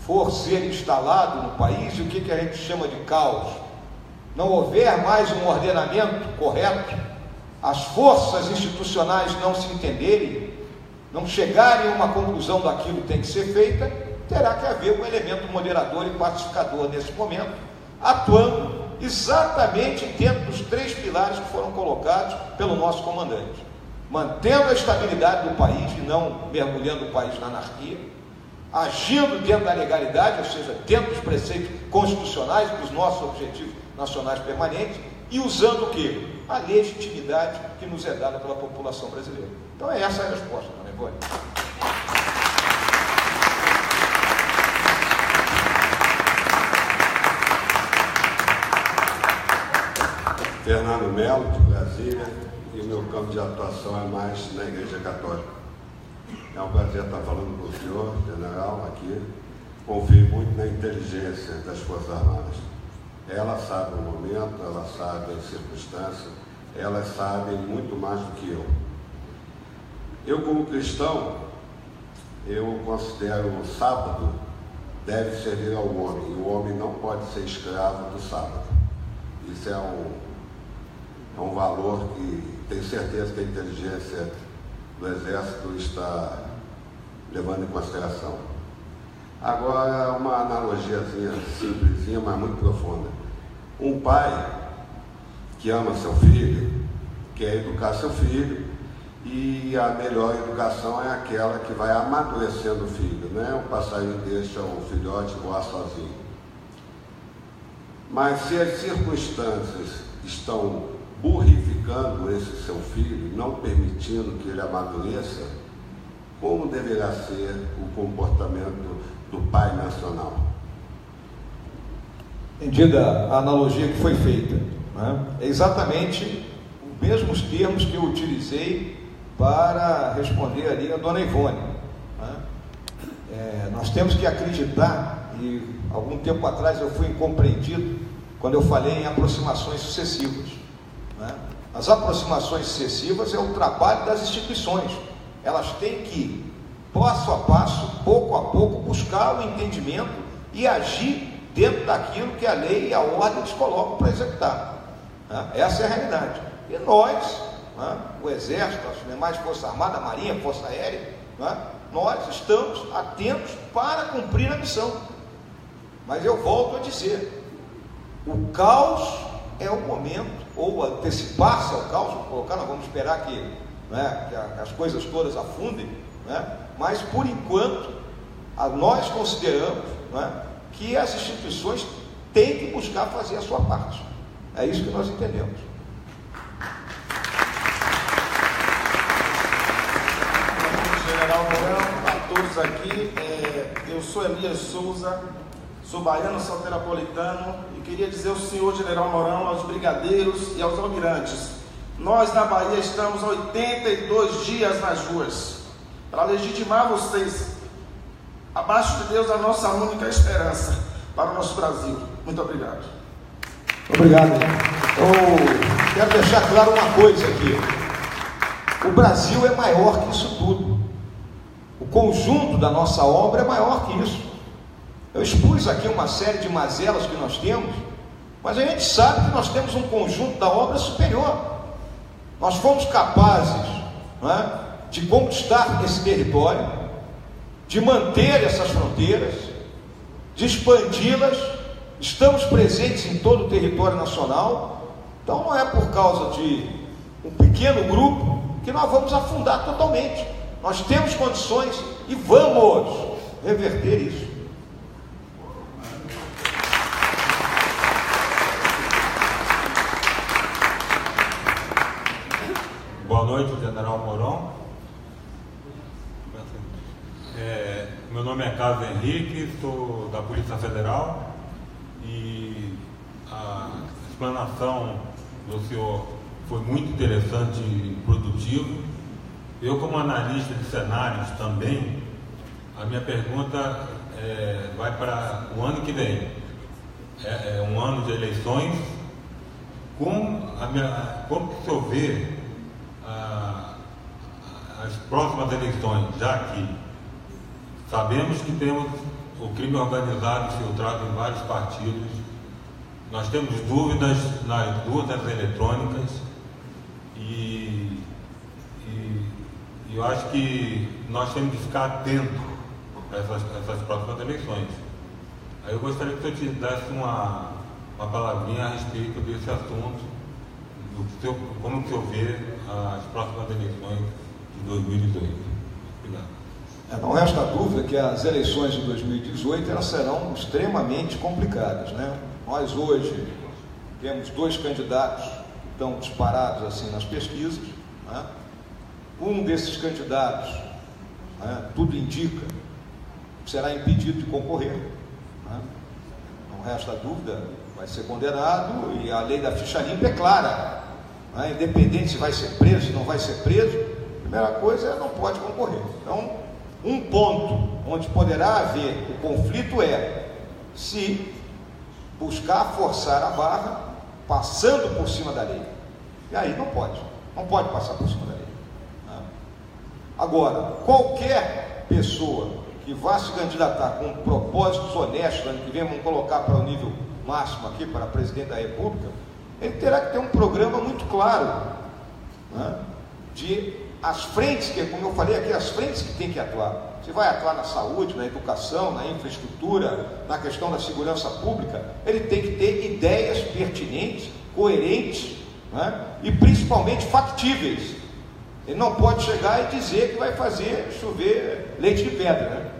for ser instalado no país, e o que a gente chama de caos, não houver mais um ordenamento correto, as forças institucionais não se entenderem, não chegarem a uma conclusão daquilo que tem que ser feita, terá que haver um elemento moderador e pacificador nesse momento, atuando exatamente dentro dos 3 pilares que foram colocados pelo nosso comandante, mantendo a estabilidade do país e não mergulhando o país na anarquia, agindo dentro da legalidade, ou seja, dentro dos preceitos constitucionais, dos nossos objetivos nacionais permanentes, e usando o quê? A legitimidade que nos é dada pela população brasileira. Então é essa a resposta, dona Ivone. Fernando Melo, de Brasília, e o meu campo de atuação é mais na Igreja Católica. É um prazer estar falando com o senhor, general, aqui. Confio muito na inteligência das Forças Armadas. Ela sabe o momento, ela sabe as circunstâncias, elas sabem muito mais do que eu. Eu, como cristão, eu considero o sábado deve servir ao homem, e o homem não pode ser escravo do sábado. Isso é um valor que tenho certeza que a inteligência do Exército está levando em consideração. Agora, uma analogiazinha simplesinha, mas muito profunda. Um pai que ama seu filho, quer educar seu filho, e a melhor educação é aquela que vai amadurecendo o filho, né? O passarinho deixa o filhote voar sozinho. Mas se as circunstâncias estão burrificando esse seu filho, não permitindo que ele amadureça, como deverá ser o comportamento do pai nacional? Entendida a analogia que foi feita, né? É exatamente os mesmos termos que eu utilizei para responder ali a dona Ivone, né? Nós temos que acreditar, e algum tempo atrás eu fui incompreendido quando eu falei em aproximações sucessivas, né? As aproximações sucessivas é o trabalho das instituições. Elas têm que, passo a passo, pouco a pouco, buscar o entendimento e agir dentro daquilo que a lei e a ordem nos colocam para executar, né? Essa é a realidade. E nós, né, o Exército, as demais Forças Armadas, a Marinha, a Força Aérea, né, nós estamos atentos para cumprir a missão. Mas eu volto a dizer, o caos é o momento, ou antecipar-se ao caos, vou colocar, nós vamos esperar que, né, que as coisas todas afundem, né, mas por enquanto nós consideramos, né, que as instituições têm que buscar fazer a sua parte. É isso que nós entendemos. General Mourão, a todos aqui, eu sou Elias Souza, sou baiano soteropolitano e queria dizer ao senhor General Mourão, aos brigadeiros e aos almirantes, nós na Bahia estamos 82 dias nas ruas para legitimar vocês. Abaixo de Deus, a nossa única esperança para o nosso Brasil. Muito obrigado. Obrigado. Eu quero deixar claro uma coisa aqui. O Brasil é maior que isso tudo. O conjunto da nossa obra é maior que isso. Eu expus aqui uma série de mazelas que nós temos, mas a gente sabe que nós temos um conjunto da obra superior. Nós fomos capazes, né, de conquistar esse território, de manter essas fronteiras, de expandi-las, estamos presentes em todo o território nacional. Então não é por causa de um pequeno grupo que nós vamos afundar totalmente. Nós temos condições e vamos reverter isso. Boa noite, General Mourão. Meu nome é Carlos Henrique, sou da Polícia Federal, e a explanação do senhor foi muito interessante e produtivo. Eu, como analista de cenários também, a minha pergunta vai para o ano que vem. É um ano de eleições. Como que o senhor vê as próximas eleições, já que sabemos que temos o crime organizado infiltrado em vários partidos, nós temos dúvidas nas urnas eletrônicas e eu acho que nós temos que ficar atentos a essas próximas eleições. Aí eu gostaria que o senhor te desse uma palavrinha a respeito desse assunto, como que o senhor vê as próximas eleições de 2018. Obrigado. Não resta dúvida que as eleições de 2018 elas serão extremamente complicadas, né? Nós hoje temos 2 candidatos que estão disparados assim nas pesquisas, né? Um desses candidatos, né, tudo indica, será impedido de concorrer, né? Não resta dúvida, vai ser condenado, e a lei da ficha limpa é clara, né? Independente se vai ser preso, se não vai ser preso, a primeira coisa é não pode concorrer. Então, um ponto onde poderá haver o conflito é se buscar forçar a barra passando por cima da lei. E aí não pode passar por cima da lei. Agora, qualquer pessoa que vá se candidatar com propósitos honestos, ano que vem, vamos colocar para o nível máximo aqui, para presidente da República, ele terá que ter um programa muito claro, né, de as frentes, que como eu falei aqui, as frentes que tem que atuar. Você vai atuar na saúde, na educação, na infraestrutura, na questão da segurança pública, ele tem que ter ideias pertinentes, coerentes, né, e principalmente factíveis. Ele não pode chegar e dizer que vai fazer chover leite de pedra,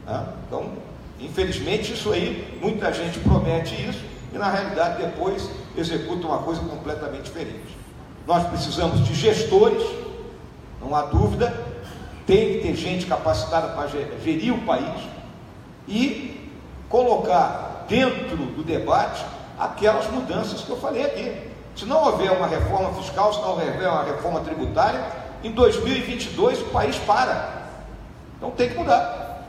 né? Então, infelizmente, isso aí, muita gente promete isso e na realidade depois executa uma coisa completamente diferente. Nós precisamos de gestores, não há dúvida, tem que ter gente capacitada para gerir o país e colocar dentro do debate aquelas mudanças que eu falei aqui. Se não houver uma reforma fiscal, se não houver uma reforma tributária, em 2022 o país para. Então tem que mudar.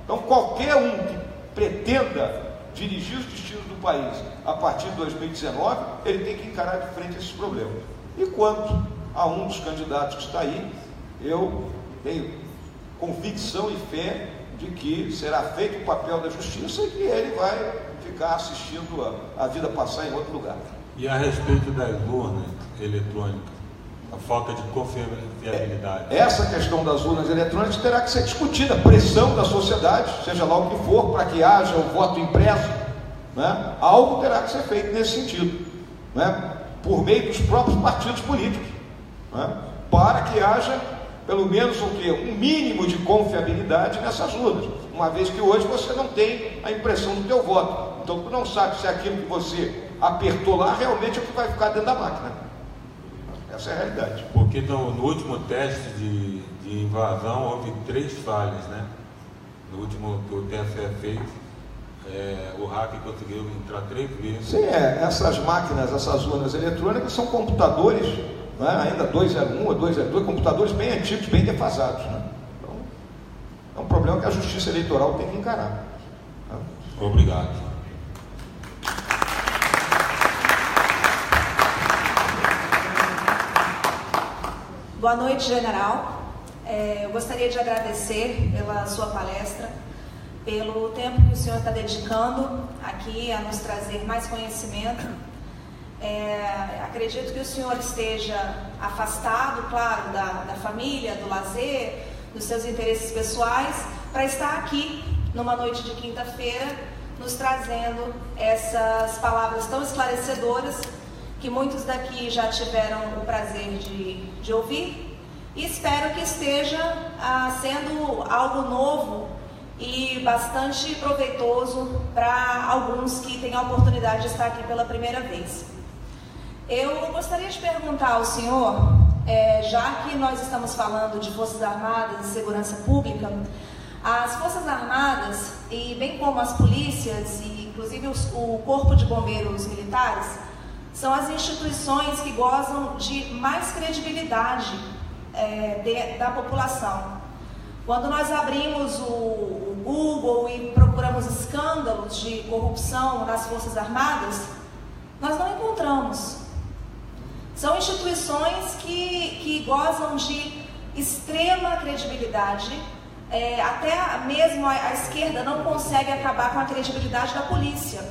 Então qualquer um que pretenda dirigir os destinos do país a partir de 2019, ele tem que encarar de frente esses problemas. E quanto a um dos candidatos que está aí, eu tenho convicção e fé de que será feito o papel da justiça e que ele vai ficar assistindo a vida passar em outro lugar. E a respeito das urnas eletrônicas, a falta de confiabilidade? Essa questão das urnas eletrônicas terá que ser discutida, pressão da sociedade, seja lá o que for, para que haja o voto impresso, né? Algo terá que ser feito nesse sentido, né? Por meio dos próprios partidos políticos, né? Para que haja pelo menos um mínimo de confiabilidade nessas urnas, uma vez que hoje você não tem a impressão do teu voto, então tu não sabe se aquilo que você apertou lá realmente é o que vai ficar dentro da máquina. Essa é a realidade. Porque no último teste de invasão houve 3 falhas, né? No último que o TSE fez, o hacker conseguiu entrar 3 vezes. Sim, essas máquinas, essas urnas eletrônicas são computadores, né? Ainda 201 ou 202, computadores bem antigos, bem defasados, né? Então, é um problema que a Justiça Eleitoral tem que encarar. Né? Obrigado. Boa noite, general. Eu gostaria de agradecer pela sua palestra, pelo tempo que o senhor está dedicando aqui a nos trazer mais conhecimento. Acredito que o senhor esteja afastado, claro, da família, do lazer, dos seus interesses pessoais, para estar aqui numa noite de quinta-feira, nos trazendo essas palavras tão esclarecedoras que muitos daqui já tiveram o prazer de ouvir, e espero que esteja sendo algo novo e bastante proveitoso para alguns que têm a oportunidade de estar aqui pela primeira vez. Eu gostaria de perguntar ao senhor, já que nós estamos falando de Forças Armadas e Segurança Pública, as Forças Armadas, e bem como as polícias e inclusive o Corpo de Bombeiros Militares, são as instituições que gozam de mais credibilidade da população. Quando nós abrimos o Google e procuramos escândalos de corrupção nas Forças Armadas, nós não encontramos. São instituições que gozam de extrema credibilidade. Até mesmo a esquerda não consegue acabar com a credibilidade da polícia,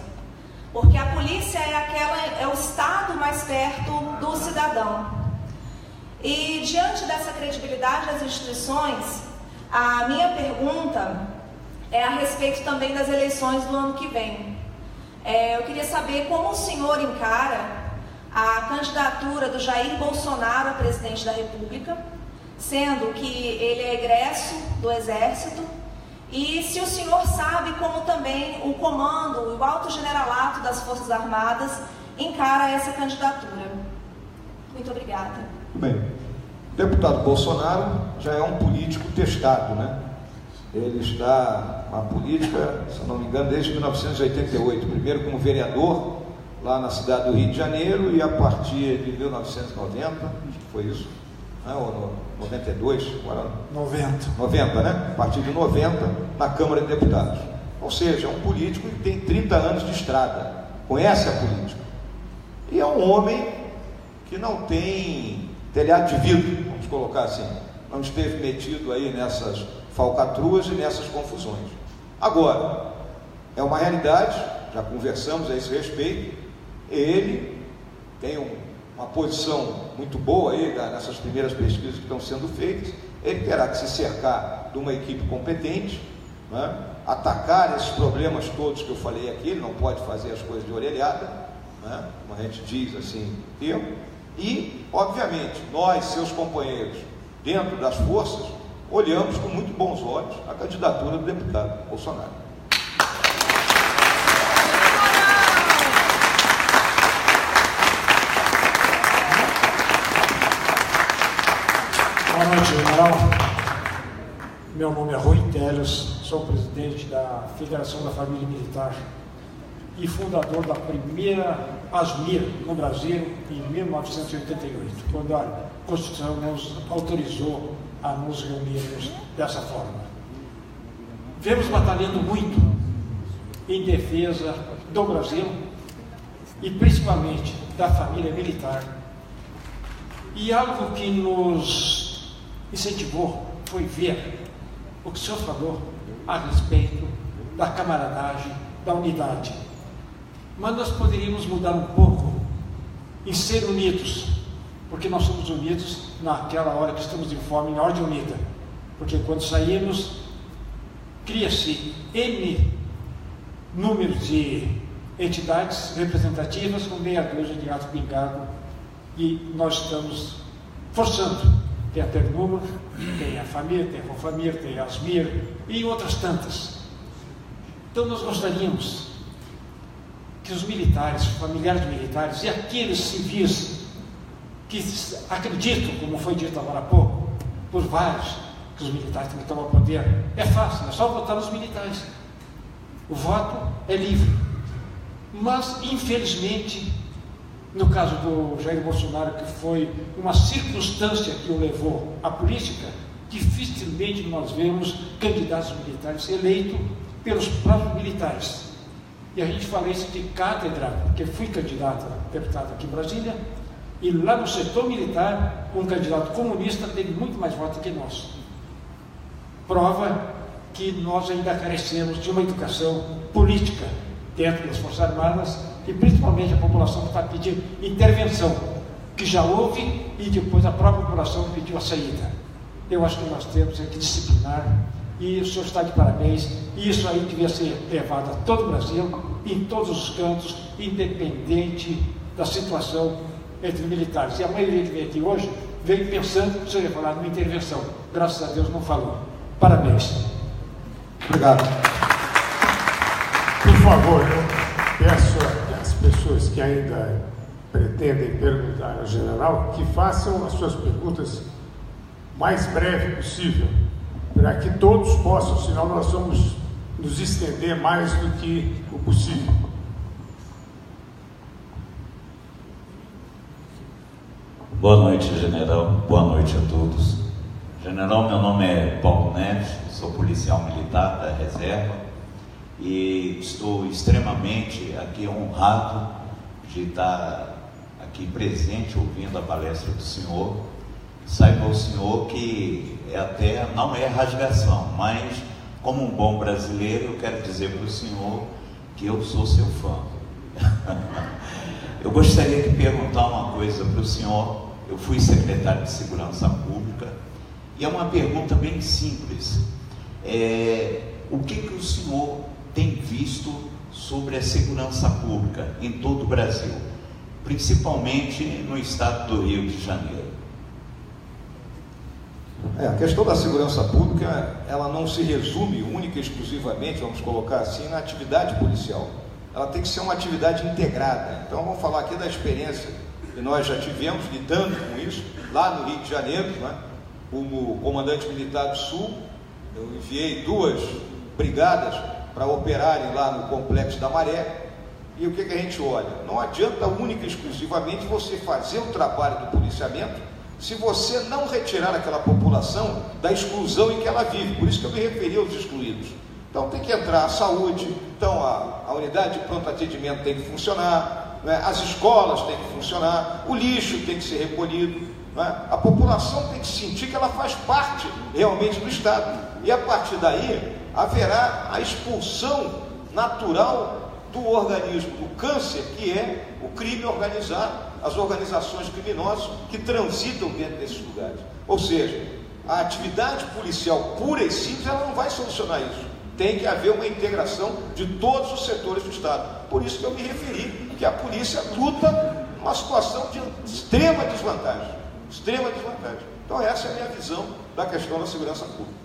porque a polícia é o Estado mais perto do cidadão. E diante dessa credibilidade das instituições, a minha pergunta é a respeito também das eleições do ano que vem. Eu queria saber como o senhor encara a candidatura do Jair Bolsonaro a presidente da República, sendo que ele é egresso do Exército, e se o senhor sabe como também o comando, o alto generalato das Forças Armadas encara essa candidatura. Muito obrigada. Bem, o deputado Bolsonaro já é um político testado, né? Ele está na política, se eu não me engano, desde 1988, primeiro como vereador lá na cidade do Rio de Janeiro, e a partir de 1990, foi isso? Ou 92, agora 90, né? A partir de 90, na Câmara de Deputados. Ou seja, é um político que tem 30 anos de estrada, conhece a política. E é um homem que não tem telhado de vidro, vamos colocar assim. Não esteve metido aí nessas falcatruas e nessas confusões. Agora, é uma realidade, já conversamos a esse respeito, ele tem uma posição muito boa aí nessas primeiras pesquisas que estão sendo feitas. Ele terá que se cercar de uma equipe competente, né? Atacar esses problemas todos que eu falei aqui. Ele não pode fazer as coisas de orelhada, né? Como a gente diz assim, e obviamente nós, seus companheiros, dentro das forças, olhamos com muito bons olhos a candidatura do deputado Bolsonaro. Boa noite, general. Meu nome é Rui Teles, sou presidente da Federação da Família Militar e fundador da primeira ASMIR no Brasil em 1988, quando a Constituição nos autorizou a nos reunirmos dessa forma. Vemos batalhando muito em defesa do Brasil e principalmente da família militar. E algo que nos incentivou foi ver o que o senhor falou a respeito da camaradagem, da unidade. Mas nós poderíamos mudar um pouco em ser unidos, porque nós somos unidos naquela hora que estamos em forma, em ordem unida. Porque quando saímos, cria-se N número de entidades representativas com meia dúzia de gato pingado, e nós estamos forçando. Tem a Ternuma, tem a Família, tem a Confamir, tem a Asmir e outras tantas. Então nós gostaríamos que os militares, familiares militares e aqueles civis que acreditam, como foi dito agora há pouco, por vários, que os militares têm que tomar poder, é fácil, é só votar nos militares. O voto é livre. Mas, infelizmente, no caso do Jair Bolsonaro, que foi uma circunstância que o levou à política, dificilmente nós vemos candidatos militares eleitos pelos próprios militares. E a gente fala isso de cátedra, porque fui candidato a deputado aqui em Brasília, e lá no setor militar, um candidato comunista teve muito mais votos que nós. Prova que nós ainda carecemos de uma educação política dentro das Forças Armadas, e principalmente a população que está pedindo intervenção, que já houve, e depois a própria população pediu a saída. Eu acho que nós temos que disciplinar, e o senhor está de parabéns, e isso aí devia ser levado a todo o Brasil, em todos os cantos, independente da situação entre militares. E a maioria que veio aqui hoje veio pensando que o senhor ia falar numa intervenção. Graças a Deus não falou. Parabéns. Obrigado. Por favor, eu peço às pessoas que ainda pretendem perguntar ao general que façam as suas perguntas mais breve possível, para que todos possam, senão nós vamos nos estender mais do que o possível. Boa noite, general. Boa noite a todos. General, meu nome é Paulo Neves, sou policial militar da reserva e estou extremamente aqui honrado de estar aqui presente ouvindo a palestra do senhor. Saiba o senhor que até não é rasgação, mas como um bom brasileiro eu quero dizer para o senhor que eu sou seu fã. Eu gostaria de perguntar uma coisa para o senhor. Eu fui secretário de Segurança Pública e é uma pergunta bem simples. O que o senhor tem visto sobre a segurança pública em todo o Brasil, principalmente no estado do Rio de Janeiro? A questão da segurança pública, ela não se resume única e exclusivamente, vamos colocar assim, na atividade policial. Ela tem que ser uma atividade integrada. Então vamos falar aqui da experiência que nós já tivemos lidando com isso lá no Rio de Janeiro, né? Como comandante militar do Sul, eu enviei 2 brigadas para operarem lá no Complexo da Maré. E o que a gente olha? Não adianta única e exclusivamente você fazer o trabalho do policiamento se você não retirar aquela população da exclusão em que ela vive. Por isso que eu me referi aos excluídos. Então tem que entrar a saúde, então a unidade de pronto atendimento tem que funcionar, né? As escolas têm que funcionar, o lixo tem que ser recolhido, né? A população tem que sentir que ela faz parte realmente do Estado. E a partir daí haverá a expulsão natural do organismo, do câncer, que é o crime organizado, as organizações criminosas que transitam dentro desses lugares. Ou seja, a atividade policial pura e simples, ela não vai solucionar isso. Tem que haver uma integração de todos os setores do Estado. Por isso que eu me referi que a polícia luta numa situação de extrema desvantagem. Extrema desvantagem. Então essa é a minha visão da questão da segurança pública.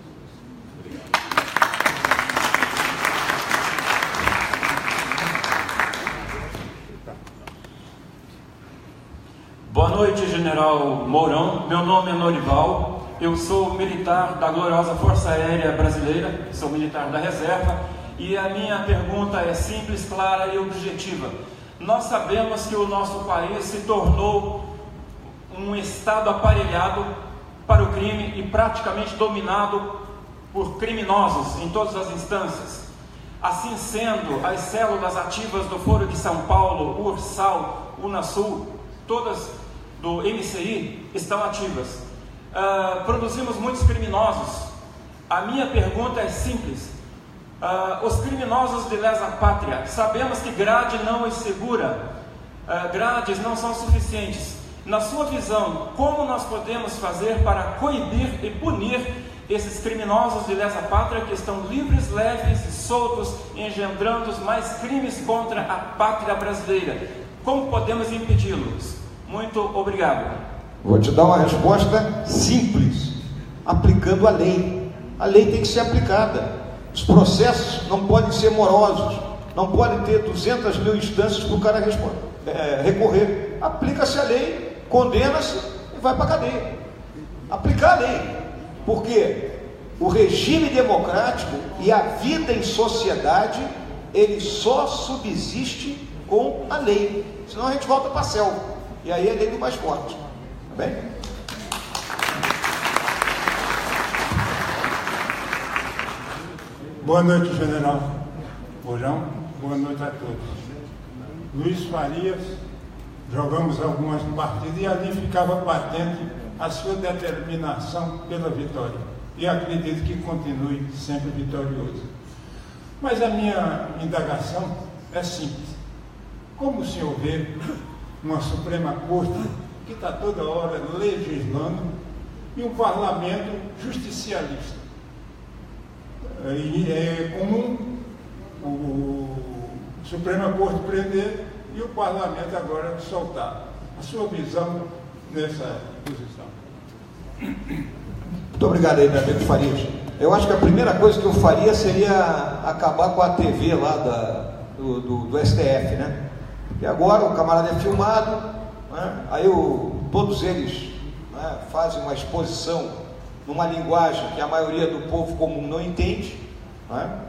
Boa noite, General Mourão. Meu nome é Norival. Eu sou militar da gloriosa Força Aérea Brasileira, sou militar da reserva, e a minha pergunta é simples, clara e objetiva. Nós sabemos que o nosso país se tornou um estado aparelhado para o crime e praticamente dominado por criminosos em todas as instâncias. Assim sendo, as células ativas do Foro de São Paulo, o Ursal, Unasul, todas do MCI estão ativas. Produzimos muitos criminosos. A minha pergunta é simples. Os criminosos de lesa pátria, sabemos que grade não os segura, grades não são suficientes. Na sua visão, como nós podemos fazer para coibir e punir esses criminosos de lesa pátria que estão livres, leves e soltos, engendrando mais crimes contra a pátria brasileira? Como podemos impedi-los? Muito obrigado. Vou te dar uma resposta simples, aplicando a lei. A lei tem que ser aplicada. Os processos não podem ser morosos, não podem ter 200 mil instâncias para o cara recorrer. Aplica-se a lei, condena-se e vai para a cadeia. Aplicar a lei, porque o regime democrático e a vida em sociedade, ele só subsiste com a lei, senão a gente volta para a selva, e aí é a lei do mais forte. Bem? Boa noite, General Mourão. Boa noite a todos. Luiz Farias, jogamos algumas partidas e ali ficava patente a sua determinação pela vitória. E acredito que continue sempre vitorioso. Mas a minha indagação é simples. Como o senhor vê uma Suprema Corte que está toda hora legislando e um parlamento justicialista? E é comum o Suprema Corte prender e o parlamento agora soltar. A sua visão nessa posição? Muito obrigado aí, meu amigo Farias. Eu acho que a primeira coisa que eu faria seria acabar com a TV lá do STF, né? Porque agora o camarada é filmado, né? Aí todos eles, né, fazem uma exposição numa linguagem que a maioria do povo comum não entende, né?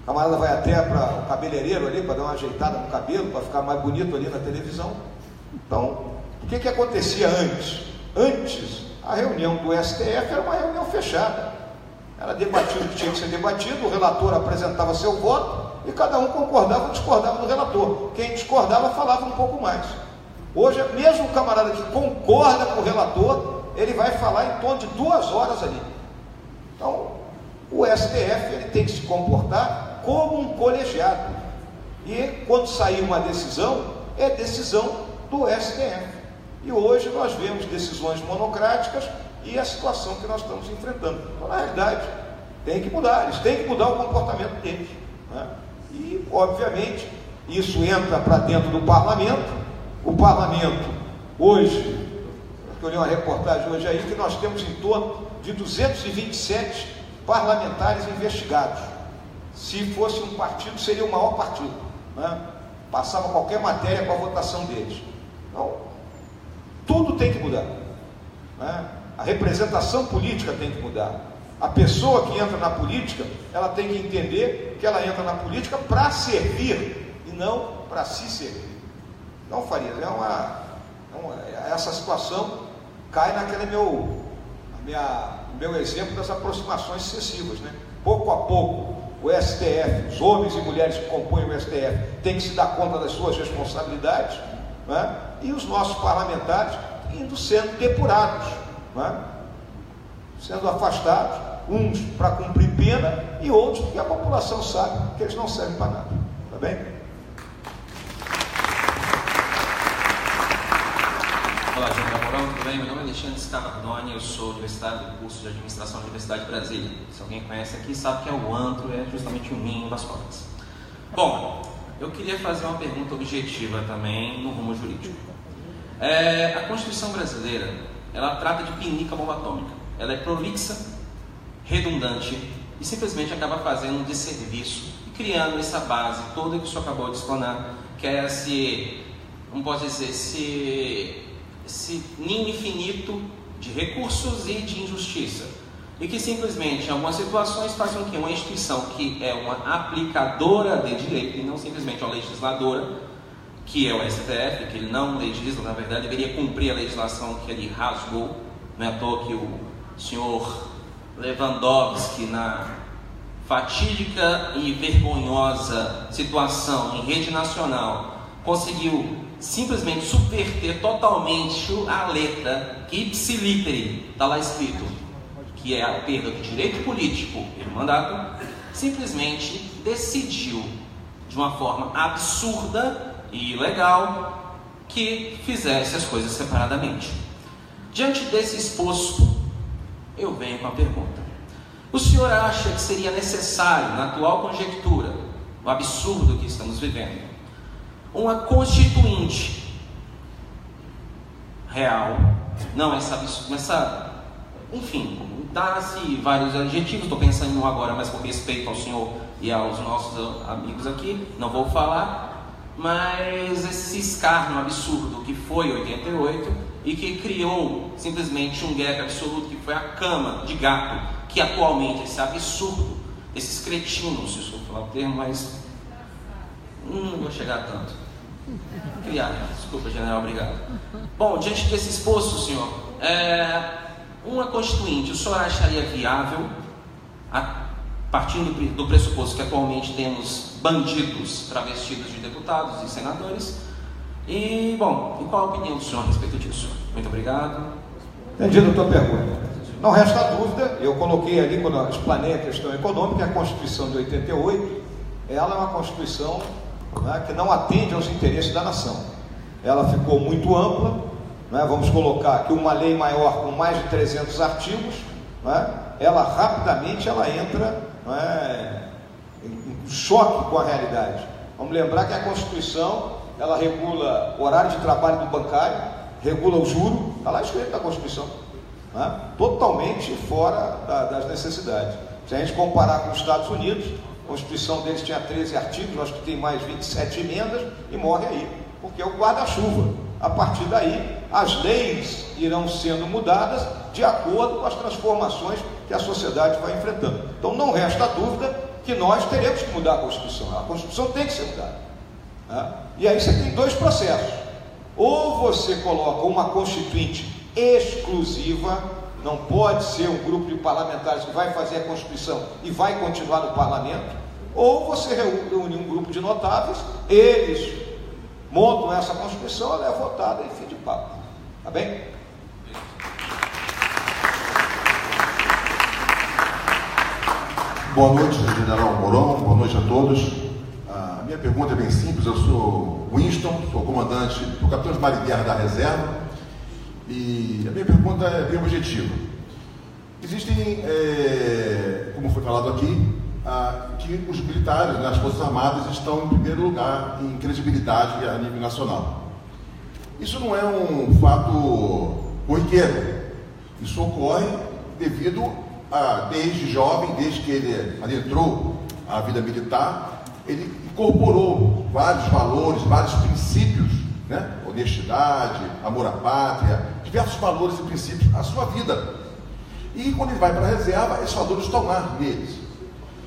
O camarada vai até para o cabeleireiro ali para dar uma ajeitada no cabelo, para ficar mais bonito ali na televisão. Então, que acontecia antes? Antes, a reunião do STF era uma reunião fechada. Era debatido o que tinha que ser debatido, o relator apresentava seu voto e cada um concordava ou discordava do relator. Quem discordava falava um pouco mais. Hoje, mesmo o camarada que concorda com o relator, ele vai falar em torno de 2 horas ali. Então, o STF ele tem que se comportar como um colegiado. E quando sair uma decisão, é decisão do STF. E hoje nós vemos decisões monocráticas e a situação que nós estamos enfrentando. Então, na realidade, tem que mudar, eles têm que mudar o comportamento deles, né? E, obviamente, isso entra para dentro do parlamento. O parlamento, hoje, eu li uma reportagem hoje aí, que nós temos em torno de 227 parlamentares investigados. Se fosse um partido, seria o maior partido, né? Passava qualquer matéria com a votação deles. Então, tudo tem que mudar, né? A representação política tem que mudar. A pessoa que entra na política, ela tem que entender que ela entra na política para servir e não para se servir. Não, Farias, essa situação cai naquele meu exemplo das aproximações excessivas, né? Pouco a pouco, o STF, os homens e mulheres que compõem o STF, têm que se dar conta das suas responsabilidades, né? E os nossos parlamentares indo sendo depurados, né? Sendo afastados, uns para cumprir pena e outros porque a população sabe que eles não servem para nada. Tá bem? Olá, General Mourão, tudo bem? Meu nome é Alexandre Scavardoni, eu sou universitário do curso de Administração da Universidade de Brasília. Se alguém conhece aqui, sabe que o antro é justamente o ninho das cobras. Bom, eu queria fazer uma pergunta objetiva também no rumo jurídico. A Constituição brasileira, ela trata de pinica bomba atômica. Ela é prolixa, redundante e simplesmente acaba fazendo um desserviço e criando essa base toda que o senhor acabou de explanar, que é esse ninho infinito de recursos e de injustiça, e que simplesmente em algumas situações faz com que uma instituição que é uma aplicadora de direito e não simplesmente uma legisladora, que é o STF, que ele não legisla, na verdade deveria cumprir a legislação que ele rasgou. Não é à toa que o senhor Lewandowski, na fatídica e vergonhosa situação em rede nacional, conseguiu simplesmente subverter totalmente a letra que ipsiliteri está lá escrito, que é a perda do direito político pelo mandato, simplesmente decidiu de uma forma absurda e ilegal que fizesse as coisas separadamente. Diante desse exposto, eu venho com a pergunta: o senhor acha que seria necessário, na atual conjectura, o absurdo que estamos vivendo, uma constituinte real, não enfim, dá-se vários adjetivos, estou pensando em um agora, mas por respeito ao senhor e aos nossos amigos aqui, não vou falar, mas esse escárnio absurdo que foi 88 e que criou simplesmente um gap absoluto, que foi a cama de gato, que atualmente esse absurdo, esses cretinos, se eu falar o termo, mas não vou chegar tanto. Desculpa, general, obrigado. Bom, diante desse exposto, senhor, uma constituinte, o senhor acharia viável, partindo do pressuposto que atualmente temos bandidos travestidos de deputados e senadores? E, bom, qual a opinião do senhor a respeito disso? Muito obrigado. Entendido a tua pergunta. Não resta dúvida, eu coloquei ali, quando eu explanei a questão econômica, a Constituição de 88, ela é uma Constituição, né, que não atende aos interesses da nação. Ela ficou muito ampla, né, vamos colocar aqui uma lei maior com mais de 300 artigos, né, ela rapidamente entra, né, em choque com a realidade. Vamos lembrar que a Constituição, ela regula o horário de trabalho do bancário, regula o juro, está lá escrito na Constituição, né, totalmente fora das necessidades. Se a gente comparar com os Estados Unidos, a Constituição deles tinha 13 artigos, acho que tem mais 27 emendas e morre aí, porque é o guarda-chuva. A partir daí, as leis irão sendo mudadas de acordo com as transformações que a sociedade vai enfrentando. Então não resta dúvida que nós teremos que mudar a Constituição. A Constituição tem que ser mudada, né? E aí você tem dois processos. Ou você coloca uma constituinte exclusiva, não pode ser um grupo de parlamentares que vai fazer a Constituição e vai continuar no parlamento, ou você reúne um grupo de notáveis, eles montam essa Constituição, ela é votada e fim de papo. Tá bem? Boa noite, General Mourão, boa noite a todos. A minha pergunta é bem simples, eu sou Winston, sou comandante do Capitão de Mar e Guerra da Reserva, e a minha pergunta é bem objetiva. Existem, como foi falado aqui, que os militares, né, as Forças Armadas estão em primeiro lugar em credibilidade a nível nacional. Isso não é um fato corriqueiro, isso ocorre devido desde jovem, desde que ele adentrou a vida militar, ele incorporou vários valores, vários princípios, né? Honestidade, amor à pátria, diversos valores e princípios à sua vida. E quando ele vai para a reserva, esses valores estão lá neles.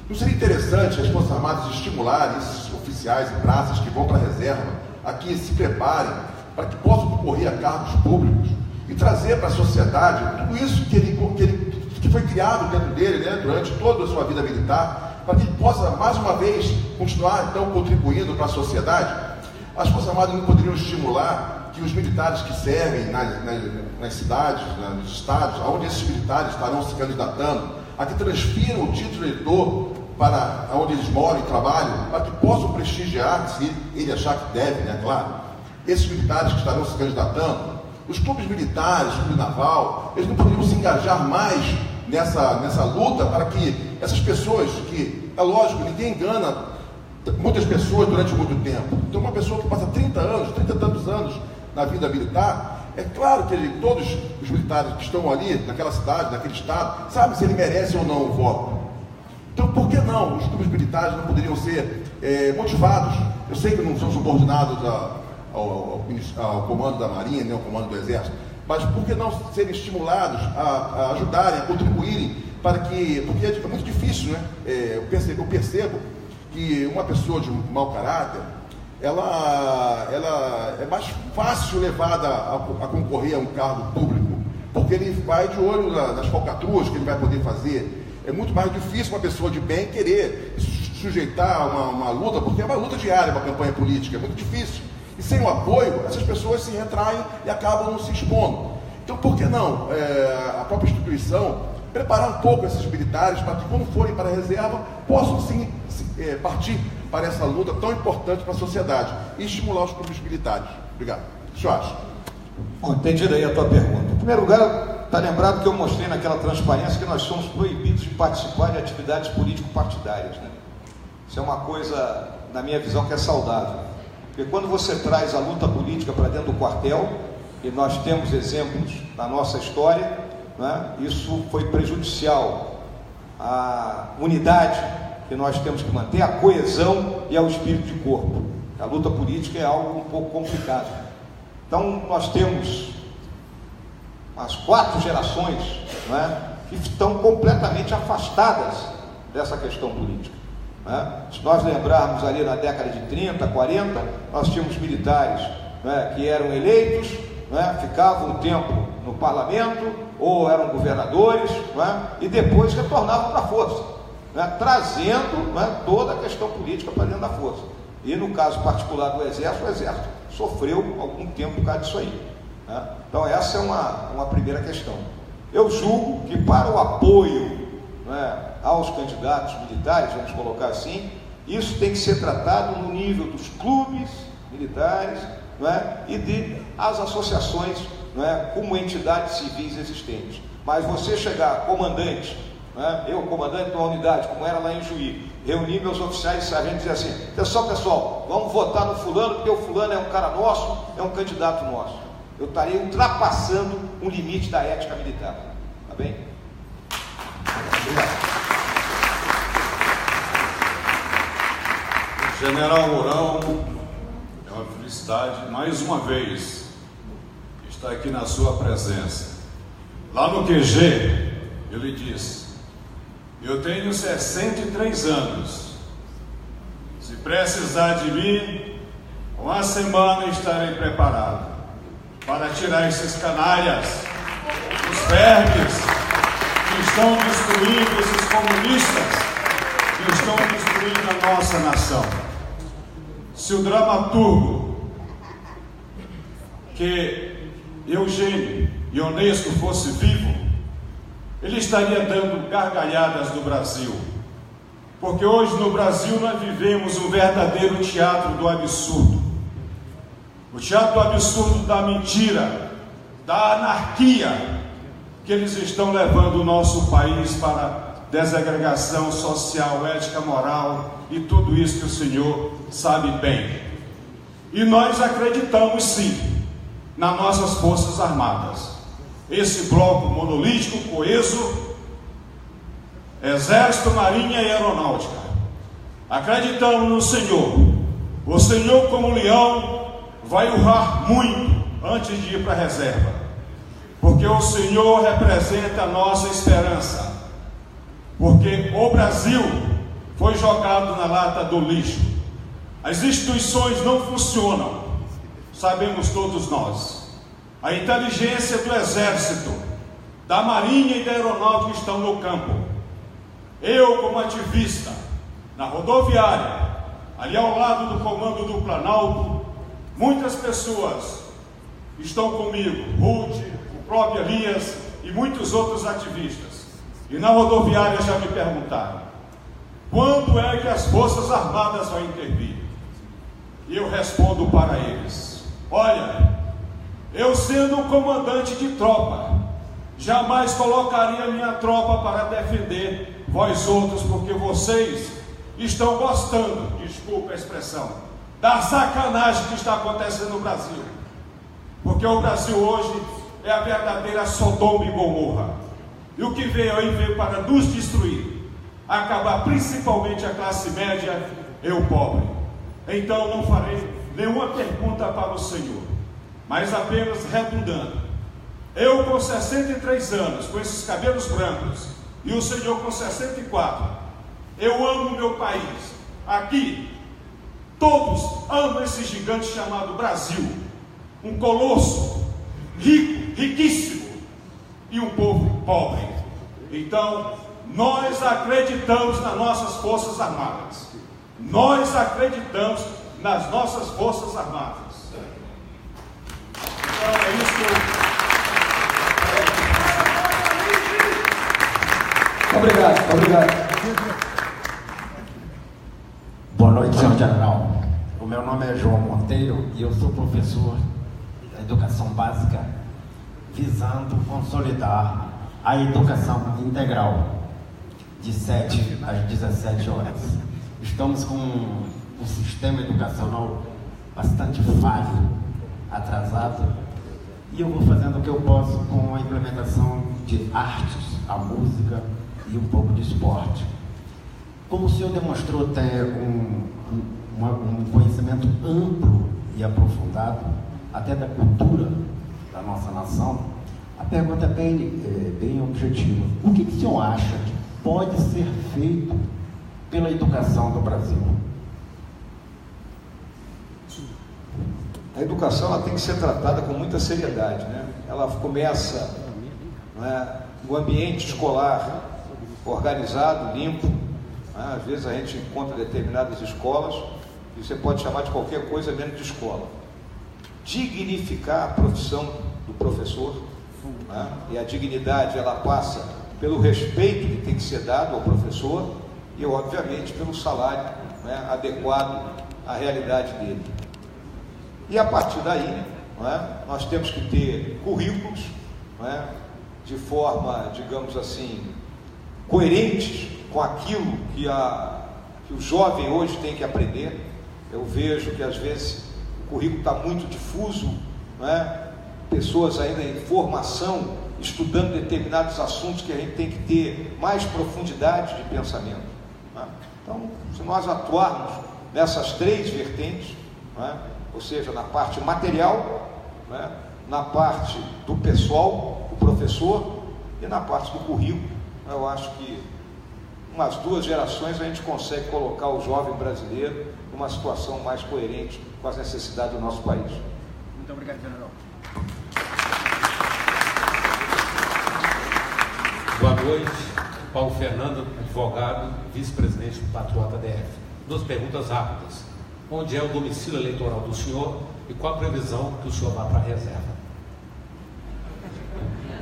Não seria interessante as Forças Armadas estimularem esses oficiais e praças que vão para a reserva a que se preparem para que possam concorrer a cargos públicos e trazer para a sociedade tudo isso que foi criado dentro dele, né, durante toda a sua vida militar, para que ele possa, mais uma vez, continuar, então, contribuindo para a sociedade? As Forças Armadas não poderiam estimular que os militares que servem nas cidades, nos estados, onde esses militares estarão se candidatando, a que transfiram o título de eleitor para onde eles moram e trabalham, para que possam prestigiar, se ele achar que deve, né, claro, esses militares que estarão se candidatando. Os clubes militares, o clube naval, eles não poderiam se engajar mais nessa luta para que essas pessoas, que, é lógico, ninguém engana muitas pessoas durante muito tempo. Então, uma pessoa que passa 30 e tantos anos na vida militar, é claro que todos os militares que estão ali, naquela cidade, naquele estado, sabem se ele merece ou não o voto. Então, por que não os clubes militares não poderiam ser motivados? Eu sei que não são subordinados ao comando da Marinha, nem ao comando do Exército, mas por que não serem estimulados a ajudarem, a contribuírem para que... Porque é muito difícil, né? Eu percebo que uma pessoa de mau caráter, ela é mais fácil levada a concorrer a um cargo público, porque ele vai de olho nas falcatruas que ele vai poder fazer. É muito mais difícil uma pessoa de bem querer sujeitar a uma luta, porque é uma luta diária, uma campanha política, é muito difícil. E sem o apoio, essas pessoas se retraem e acabam não se expondo. Então, por que não a própria instituição preparar um pouco esses militares para que, quando forem para a reserva, possam sim partir para essa luta tão importante para a sociedade e estimular os clubes militares? Obrigado. O que o senhor acha? Bom, entendido aí a tua pergunta. Em primeiro lugar, está lembrado que eu mostrei naquela transparência que nós somos proibidos de participar de atividades político-partidárias, né? Isso é uma coisa, na minha visão, que é saudável. Porque quando você traz a luta política para dentro do quartel, e nós temos exemplos na nossa história, né, isso foi prejudicial à unidade que nós temos que manter, a coesão e ao espírito de corpo. A luta política é algo um pouco complicado. Então, nós temos as 4 gerações, né, que estão completamente afastadas dessa questão política. Se nós lembrarmos ali na década de 30, 40, nós tínhamos militares, né, que eram eleitos, né, ficavam um tempo no parlamento, ou eram governadores, né, e depois retornavam para a força, né, trazendo, né, toda a questão política para dentro da força. E no caso particular do Exército, o Exército sofreu algum tempo por causa disso aí, né? Então essa é uma primeira questão. Eu julgo que para o apoio, né, aos candidatos militares, vamos colocar assim, isso tem que ser tratado no nível dos clubes militares, não é? E as associações, não é? Como entidades civis existentes. Mas você chegar, comandante, não é? Eu, comandante de uma unidade, como era lá em Juí, reunir meus oficiais e sargentos e dizer assim: pessoal, vamos votar no fulano, porque o fulano é um cara nosso, é um candidato nosso. Eu estaria ultrapassando um limite da ética militar. Tá bem? Obrigado. General Mourão, é uma felicidade, mais uma vez, estar aqui na sua presença. Lá no QG, ele disse: eu tenho 63 anos, se precisar de mim, uma semana estarei preparado. para tirar esses canalhas, os vermes que estão destruindo, esses comunistas que estão destruindo a nossa nação. Se o dramaturgo que Eugênio Ionesco fosse vivo, ele estaria dando gargalhadas do Brasil. Porque hoje no Brasil nós vivemos um verdadeiro teatro do absurdo. O teatro do absurdo da mentira, da anarquia, que eles estão levando o nosso país para desagregação social, ética, moral e tudo isso que o senhor sabe bem. E nós acreditamos sim nas nossas Forças Armadas. Esse bloco monolítico, coeso, Exército, Marinha e Aeronáutica. Acreditamos no Senhor. O Senhor, como leão, vai urrar muito antes de ir para a reserva. Porque o Senhor representa a nossa esperança. Porque o Brasil foi jogado na lata do lixo. As instituições não funcionam. Sabemos todos nós. A inteligência do Exército, da Marinha e da Aeronáutica estão no campo. Eu, como ativista, na rodoviária, ali ao lado do comando do Planalto, muitas pessoas estão comigo, Ruth, o próprio Elias e muitos outros ativistas. E na rodoviária já me perguntaram, quando é que as Forças Armadas vão intervir? E eu respondo para eles, olha, eu sendo um comandante de tropa, jamais colocaria minha tropa para defender vós outros, porque vocês estão gostando, desculpa a expressão, da sacanagem que está acontecendo no Brasil. Porque o Brasil hoje é a verdadeira Sodoma e Gomorra. E o que veio aí veio para nos destruir, acabar principalmente a classe média e o pobre. Então não farei nenhuma pergunta para o Senhor, mas apenas redundando. Eu com 63 anos, com esses cabelos brancos, e o Senhor com 64, eu amo o meu país. Aqui, todos amam esse gigante chamado Brasil, um colosso, rico, riquíssimo, e um povo pobre. Então, nós acreditamos nas nossas Forças Armadas. Nós acreditamos nas nossas Forças Armadas. Então, é isso que eu... Obrigado, obrigado. Boa noite, senhor general. O meu nome é João Monteiro e eu sou professor da educação básica, visando consolidar a educação integral de 7 às 17 horas. Estamos com um sistema educacional bastante falho, atrasado, e eu vou fazendo o que eu posso com a implementação de artes, a música e um pouco de esporte. Como o senhor demonstrou ter um conhecimento amplo e aprofundado, até da cultura da nossa nação, a pergunta é bem objetiva. O que o senhor acha que pode ser feito pela educação do Brasil? A educação ela tem que ser tratada com muita seriedade, né? Ela começa, no ambiente escolar organizado, limpo, né? Às vezes a gente encontra determinadas escolas e você pode chamar de qualquer coisa menos de escola. Dignificar a profissão do professor, né? E a dignidade ela passa pelo respeito que tem que ser dado ao professor e obviamente pelo salário, né? Adequado à realidade dele. E a partir daí, nós temos que ter currículos, de forma, digamos assim, coerentes com aquilo que o jovem hoje tem que aprender. Eu vejo que às vezes o currículo está muito difuso, pessoas ainda em formação, estudando determinados assuntos que a gente tem que ter mais profundidade de pensamento. Então, se nós atuarmos nessas 3 vertentes, ou seja, na parte material, na parte do pessoal, o professor, e na parte do currículo, eu acho que umas 2 gerações a gente consegue colocar o jovem brasileiro numa situação mais coerente com as necessidades do nosso país. Muito obrigado, general. Boa noite, Paulo Fernando, advogado, vice-presidente do Patriota DF. 2 perguntas rápidas. Onde é o domicílio eleitoral do senhor e qual a previsão que o senhor vá para a reserva?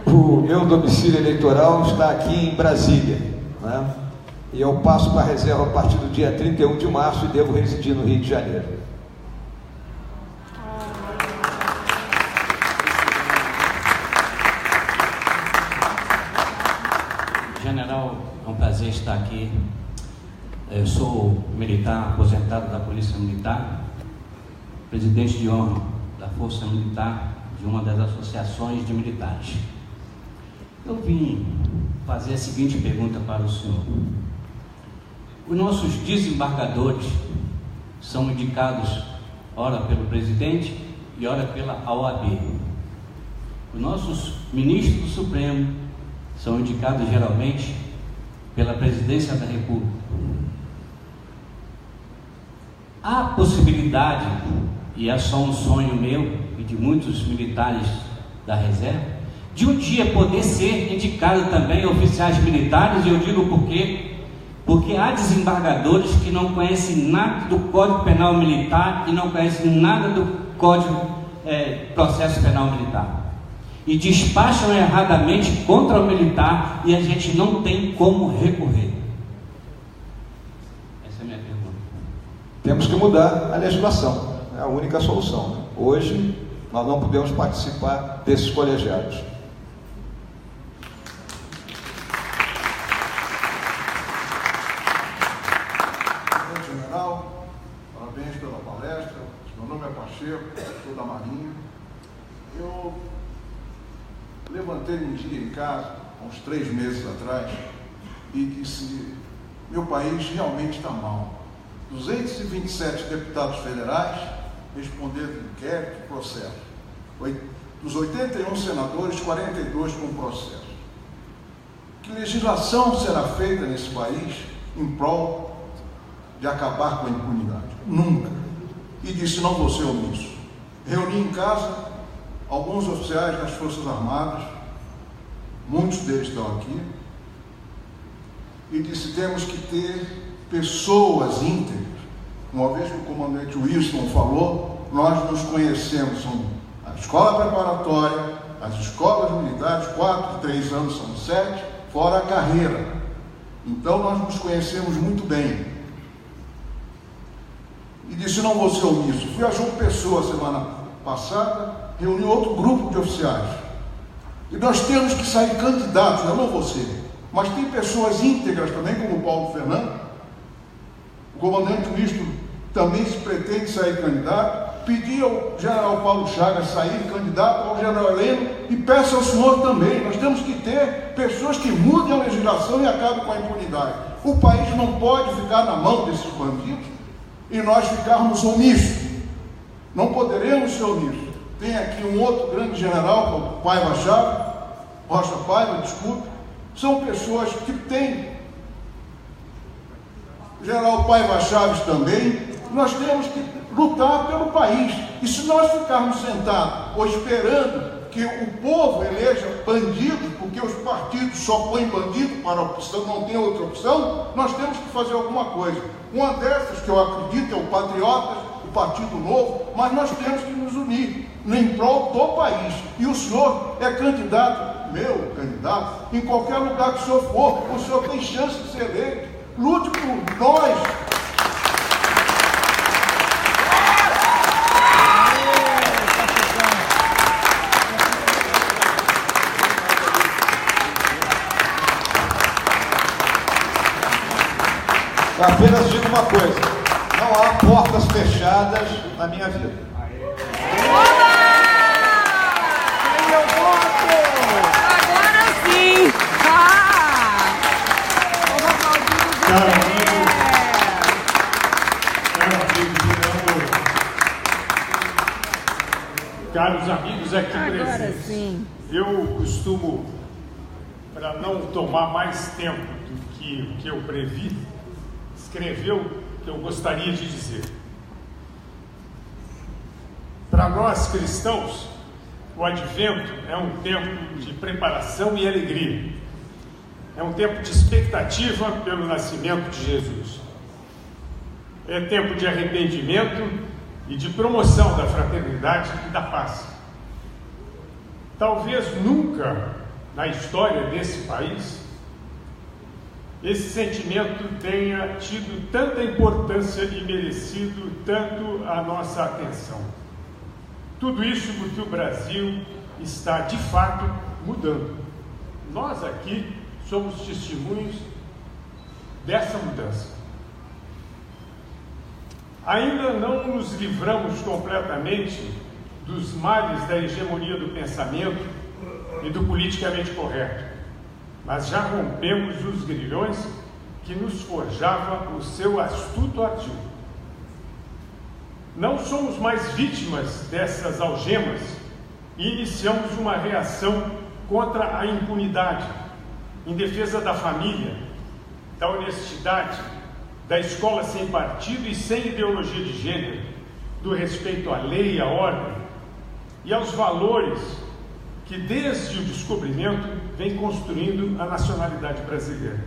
O meu domicílio eleitoral está aqui em Brasília, né? E eu passo para a reserva a partir do dia 31 de março e devo residir no Rio de Janeiro. General, é um prazer estar aqui. Eu sou militar aposentado da Polícia Militar, presidente de honra da Força Militar de uma das associações de militares. Eu vim fazer a seguinte pergunta para o senhor. Os nossos desembargadores são indicados ora pelo presidente e ora pela OAB. Os nossos ministros do Supremo são indicados geralmente pela Presidência da República. Há possibilidade, e é só um sonho meu e de muitos militares da reserva, de um dia poder ser indicado também oficiais militares, e eu digo por quê? Porque há desembargadores que não conhecem nada do Código Penal Militar e não conhecem nada do Código Processo Penal Militar. E despacham erradamente contra o militar e a gente não tem como recorrer. Essa é a minha pergunta. Temos que mudar a legislação, é a única solução, né? Hoje nós não podemos participar desses colegiados. General, parabéns pela palestra. Meu nome é Pacheco, sou da Marinha. Eu levantei um dia em casa, há uns 3 meses atrás, e disse: meu país realmente está mal. 227 deputados federais responderam inquérito e processo. Dos 81 senadores, 42 com processo. Que legislação será feita nesse país em prol de acabar com a impunidade? Nunca. E disse: não vou ser omisso. Reuni em casa alguns oficiais das Forças Armadas, muitos deles estão aqui, e disse: temos que ter pessoas íntegras. Uma vez que o comandante Wilson falou, nós nos conhecemos, são a escola preparatória, as escolas militares, 4, 3 anos são 7, fora a carreira. Então nós nos conhecemos muito bem. E disse: não vou ser omisso. Fui a João Pessoa semana passada, reuni outro grupo de oficiais. E nós temos que sair candidatos, eu não vou ser, mas tem pessoas íntegras também, como o Paulo Fernando. O comandante Wisto também se pretende sair candidato. Pedi ao general Paulo Chagas sair candidato, ao general Heleno, e peço ao senhor também. Nós temos que ter pessoas que mudem a legislação e acabem com a impunidade. O país não pode ficar na mão desses bandidos e nós ficarmos omissos. Não poderemos ser omissos. Tem aqui um outro grande general, que é o Paiva Chaves, Rocha Paiva, desculpe. São pessoas que têm. O general Paiva Chaves também. Nós temos que lutar pelo país. E se nós ficarmos sentados ou esperando que o povo eleja bandido, porque os partidos só põem bandido para a opção, não tem outra opção, nós temos que fazer alguma coisa. Uma dessas que eu acredito é o Patriotas, o Partido Novo, mas nós temos que nos unir em prol do país. E o senhor é candidato, meu candidato, em qualquer lugar que o senhor for, o senhor tem chance de ser eleito. Lute por nós. Apenas digo uma coisa: não há portas fechadas na minha vida. Meu voto! Agora sim! Caros amigos aqui Agora presentes, sim. eu costumo, para não tomar mais tempo do que o que eu previ, escrever o que eu gostaria de dizer. Para nós cristãos, o Advento é um tempo de preparação e alegria. É um tempo de expectativa pelo nascimento de Jesus. É tempo de arrependimento e de promoção da fraternidade e da paz. Talvez nunca na história desse país esse sentimento tenha tido tanta importância e merecido tanto a nossa atenção. Tudo isso porque o Brasil está, de fato, mudando. Nós aqui somos testemunhos dessa mudança. Ainda não nos livramos completamente dos males da hegemonia do pensamento e do politicamente correto, mas já rompemos os grilhões que nos forjava o seu astuto ardil. Não somos mais vítimas dessas algemas e iniciamos uma reação contra a impunidade, em defesa da família, da honestidade, da escola sem partido e sem ideologia de gênero, do respeito à lei e à ordem e aos valores que desde o descobrimento vem construindo a nacionalidade brasileira.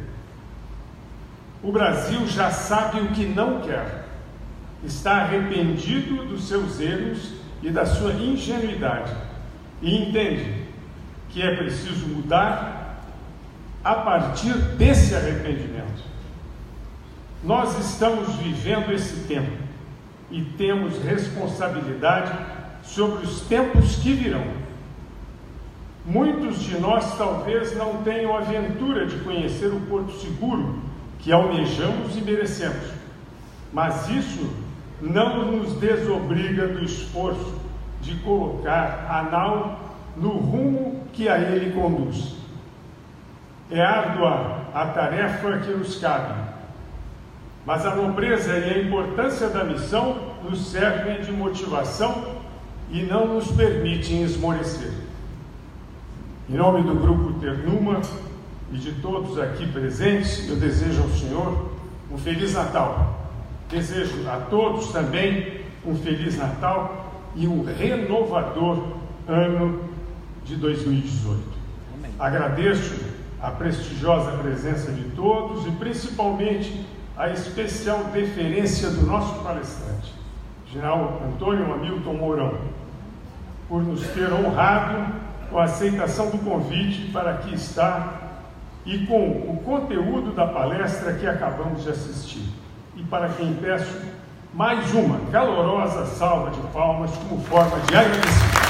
O Brasil já sabe o que não quer, está arrependido dos seus erros e da sua ingenuidade e entende que é preciso mudar a partir desse arrependimento. Nós estamos vivendo esse tempo e temos responsabilidade sobre os tempos que virão. Muitos de nós talvez não tenham a aventura de conhecer o porto seguro que almejamos e merecemos, mas isso não nos desobriga do esforço de colocar a nau no rumo que a ele conduz. É árdua a tarefa que nos cabe, mas a nobreza e a importância da missão nos servem de motivação e não nos permitem esmorecer. Em nome do Grupo Ternuma e de todos aqui presentes, eu desejo ao senhor um Feliz Natal. Desejo a todos também um Feliz Natal e um renovador ano de 2018. Agradeço a prestigiosa presença de todos e principalmente a especial deferência do nosso palestrante, General Antônio Hamilton Mourão, por nos ter honrado com a aceitação do convite para aqui estar e com o conteúdo da palestra que acabamos de assistir. E para quem peço mais uma calorosa salva de palmas como forma de agradecimento.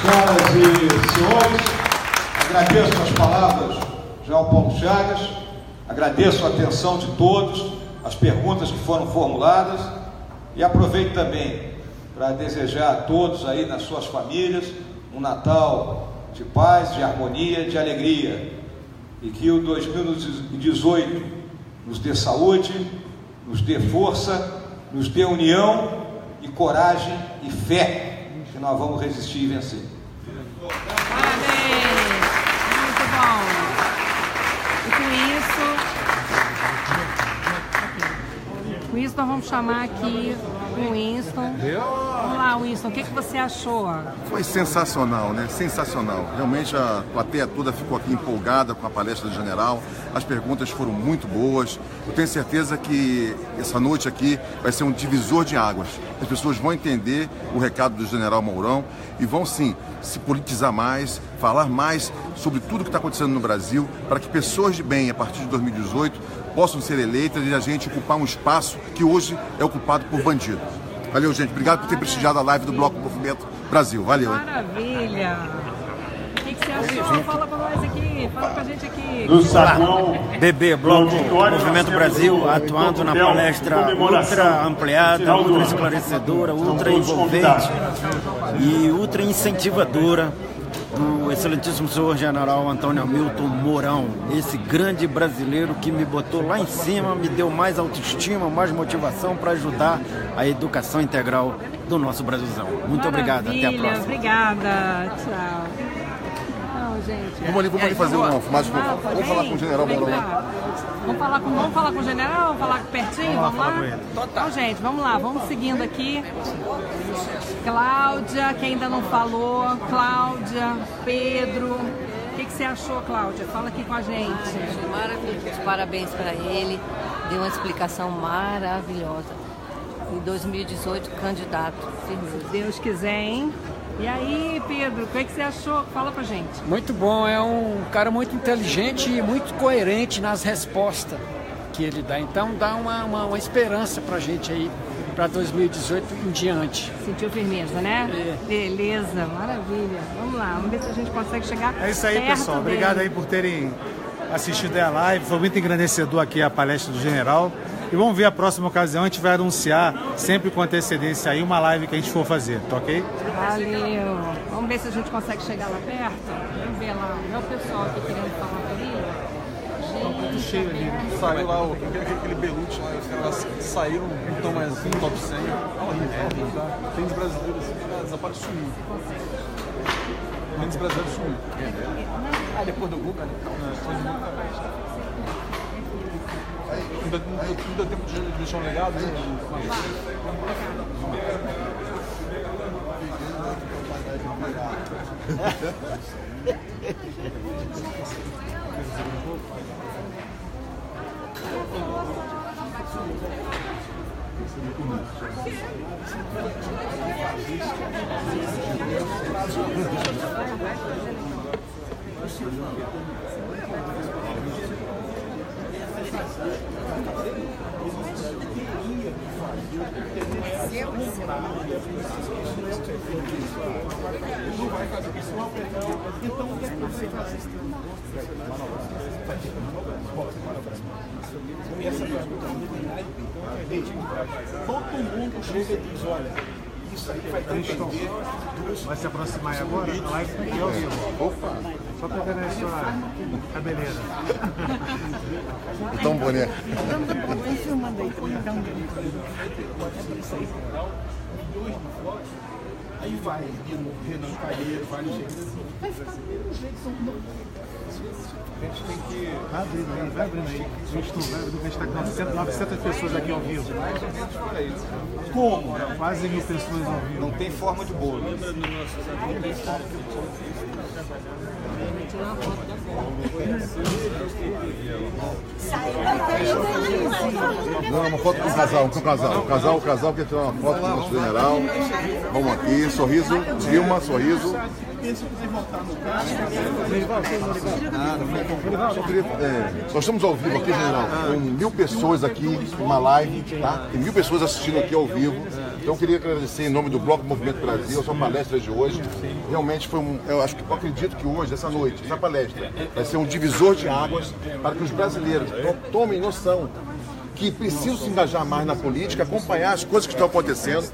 Senhoras e senhores, agradeço as palavras do General Paulo Chagas, agradeço a atenção de todos, as perguntas que foram formuladas e aproveito também para desejar a todos aí nas suas famílias um Natal de paz, de harmonia, de alegria e que o 2018 nos dê saúde, nos dê força, nos dê união e coragem e fé que nós vamos resistir e vencer. Parabéns! Muito bom! E com isso nós vamos chamar aqui o Winston. Vamos lá, Winston, o que você achou? Foi sensacional, né? Sensacional. Realmente a plateia toda ficou aqui empolgada com a palestra do general. As perguntas foram muito boas. Eu tenho certeza que essa noite aqui vai ser um divisor de águas. As pessoas vão entender o recado do general Mourão e vão sim se politizar mais, falar mais sobre tudo que está acontecendo no Brasil, para que pessoas de bem, a partir de 2018, possam ser eleitas e a gente ocupar um espaço que hoje é ocupado por bandidos. Valeu, gente. Obrigado por ter prestigiado a live do Bloco Movimento Brasil. Valeu. Maravilha! O que você achou? Fala pra nós aqui, fala pra gente aqui. Do Saguão, BB, Bloco Movimento Brasil, atuando na palestra ultra ampliada, ultra esclarecedora, ultra envolvente e ultra incentivadora do excelentíssimo senhor general Antônio Hamilton Mourão, esse grande brasileiro que me botou lá em cima, me deu mais autoestima, mais motivação para ajudar a educação integral do nosso Brasilzão. Muito obrigado, até a próxima. Obrigada, tchau. Não, gente. Vamos ali fazer uma filmagem. Vamos falar com o general Mourão. Vamos falar com o general, vamos falar pertinho, vamos lá? Então, gente, vamos lá, vamos seguindo aqui. Cláudia, que ainda não falou. Cláudia, Pedro. O que você achou, Cláudia? Fala aqui com a gente. Maravilhoso, parabéns para ele. Deu uma explicação maravilhosa. Em 2018, candidato. Se Deus quiser, hein? E aí, Pedro, o que você achou? Fala pra gente. Muito bom, é um cara muito inteligente e muito coerente nas respostas que ele dá. Então dá uma esperança pra gente aí, pra 2018 em diante. Sentiu firmeza, né? É. Beleza, maravilha. Vamos lá, vamos ver se a gente consegue chegar perto. É isso aí, pessoal. Obrigado aí por terem assistido a live. Foi muito engrandecedor aqui a palestra do general. E vamos ver a próxima ocasião, a gente vai anunciar sempre com antecedência aí uma live que a gente for fazer, tá ok? Valeu. Vamos ver se a gente consegue chegar lá perto. Vamos ver lá. É o pessoal aqui querendo falar comigo. Tá muito cheio ali. Saiu lá aquele Belucci lá, os caras saíram, não estão mais assim, top 100. Horrível, tá? Tem dos brasileiros assim, desapareceu. Tem dos brasileiros sumiu. Ah, depois do Google, né? Depois do Google também. Não deu tempo de deixar um legado, né? Todo mundo chega e diz, olha, isso aí vai ter. Vai se aproximar aí agora? A live tá aqui ao vivo. Opa! Só pegando a sua cabeleira. Tão boneco. Vem filmando aí também. Aí vai, Renan Calheiro, vai no jeito. Vai ficar do mesmo jeito. A gente tem que... Vai abrindo aí. A gente está com 900 pessoas aqui ao vivo. Como? Quase 1000 pessoas ao vivo. Não tem forma de bolo. Não, uma foto com o casal. O casal quer tirar uma foto com o nosso general. Vamos aqui, sorriso, Dilma, sorriso. Nós estamos ao vivo aqui, general, com 1000 pessoas aqui, uma live, tá? Tem 1000 pessoas assistindo aqui ao vivo. Então eu queria agradecer em nome do Bloco Movimento Brasil a sua palestra de hoje. Realmente foi eu acredito que hoje, essa noite, essa palestra vai ser um divisor de águas para que os brasileiros tomem noção que precisam se engajar mais na política, acompanhar as coisas que estão acontecendo,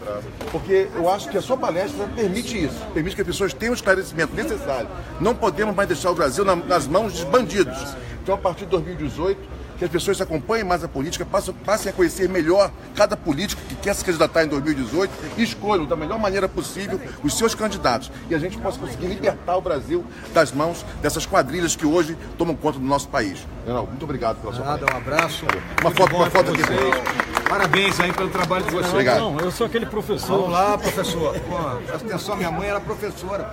porque eu acho que a sua palestra permite isso, permite que as pessoas tenham o esclarecimento necessário. Não podemos mais deixar o Brasil nas mãos de bandidos. Então, a partir de 2018, que as pessoas acompanhem mais a política, passem a conhecer melhor cada político que quer se candidatar em 2018 e escolham da melhor maneira possível os seus candidatos. E a gente possa conseguir libertar o Brasil das mãos dessas quadrilhas que hoje tomam conta do nosso país. General, muito obrigado pela sua palestra. Um abraço. Uma foto aqui. Parabéns aí pelo trabalho de vocês. Obrigado. Não, eu sou aquele professor. Vamos lá, professor. Pô, presta atenção, minha mãe era professora.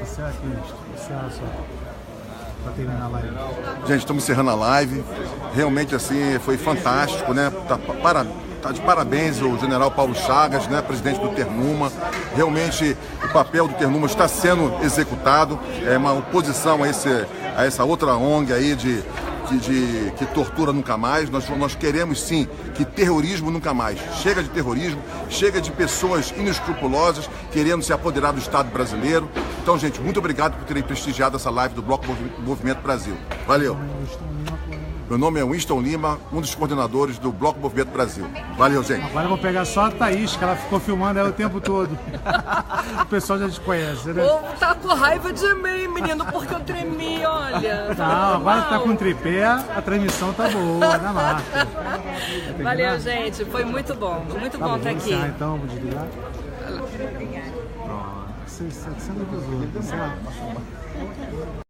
Você aqui, para terminar a live. Gente, estamos encerrando a live. Realmente, assim, foi fantástico, né? Tá de parabéns o general Paulo Chagas, né? Presidente do Ternuma. Realmente, o papel do Ternuma está sendo executado. É uma oposição a essa outra ONG aí que tortura nunca mais. Nós queremos sim que terrorismo nunca mais. Chega de terrorismo, chega de pessoas inescrupulosas querendo se apoderar do Estado brasileiro. Então, gente, muito obrigado por terem prestigiado essa live do Bloco Movimento Brasil. Valeu! Meu nome é Winston Lima, um dos coordenadores do Bloco Movimento Brasil. Valeu, gente. Agora eu vou pegar só a Thaís, que ela ficou filmando aí o tempo todo. O pessoal já te conhece, né? O povo tá com raiva de mim, menino, porque eu tremi, olha. Não, agora tá com tripé, a transmissão tá boa, na marca. Valeu, gente, foi muito bom estar aqui. Então, vou desligar. Pronto, você não usou,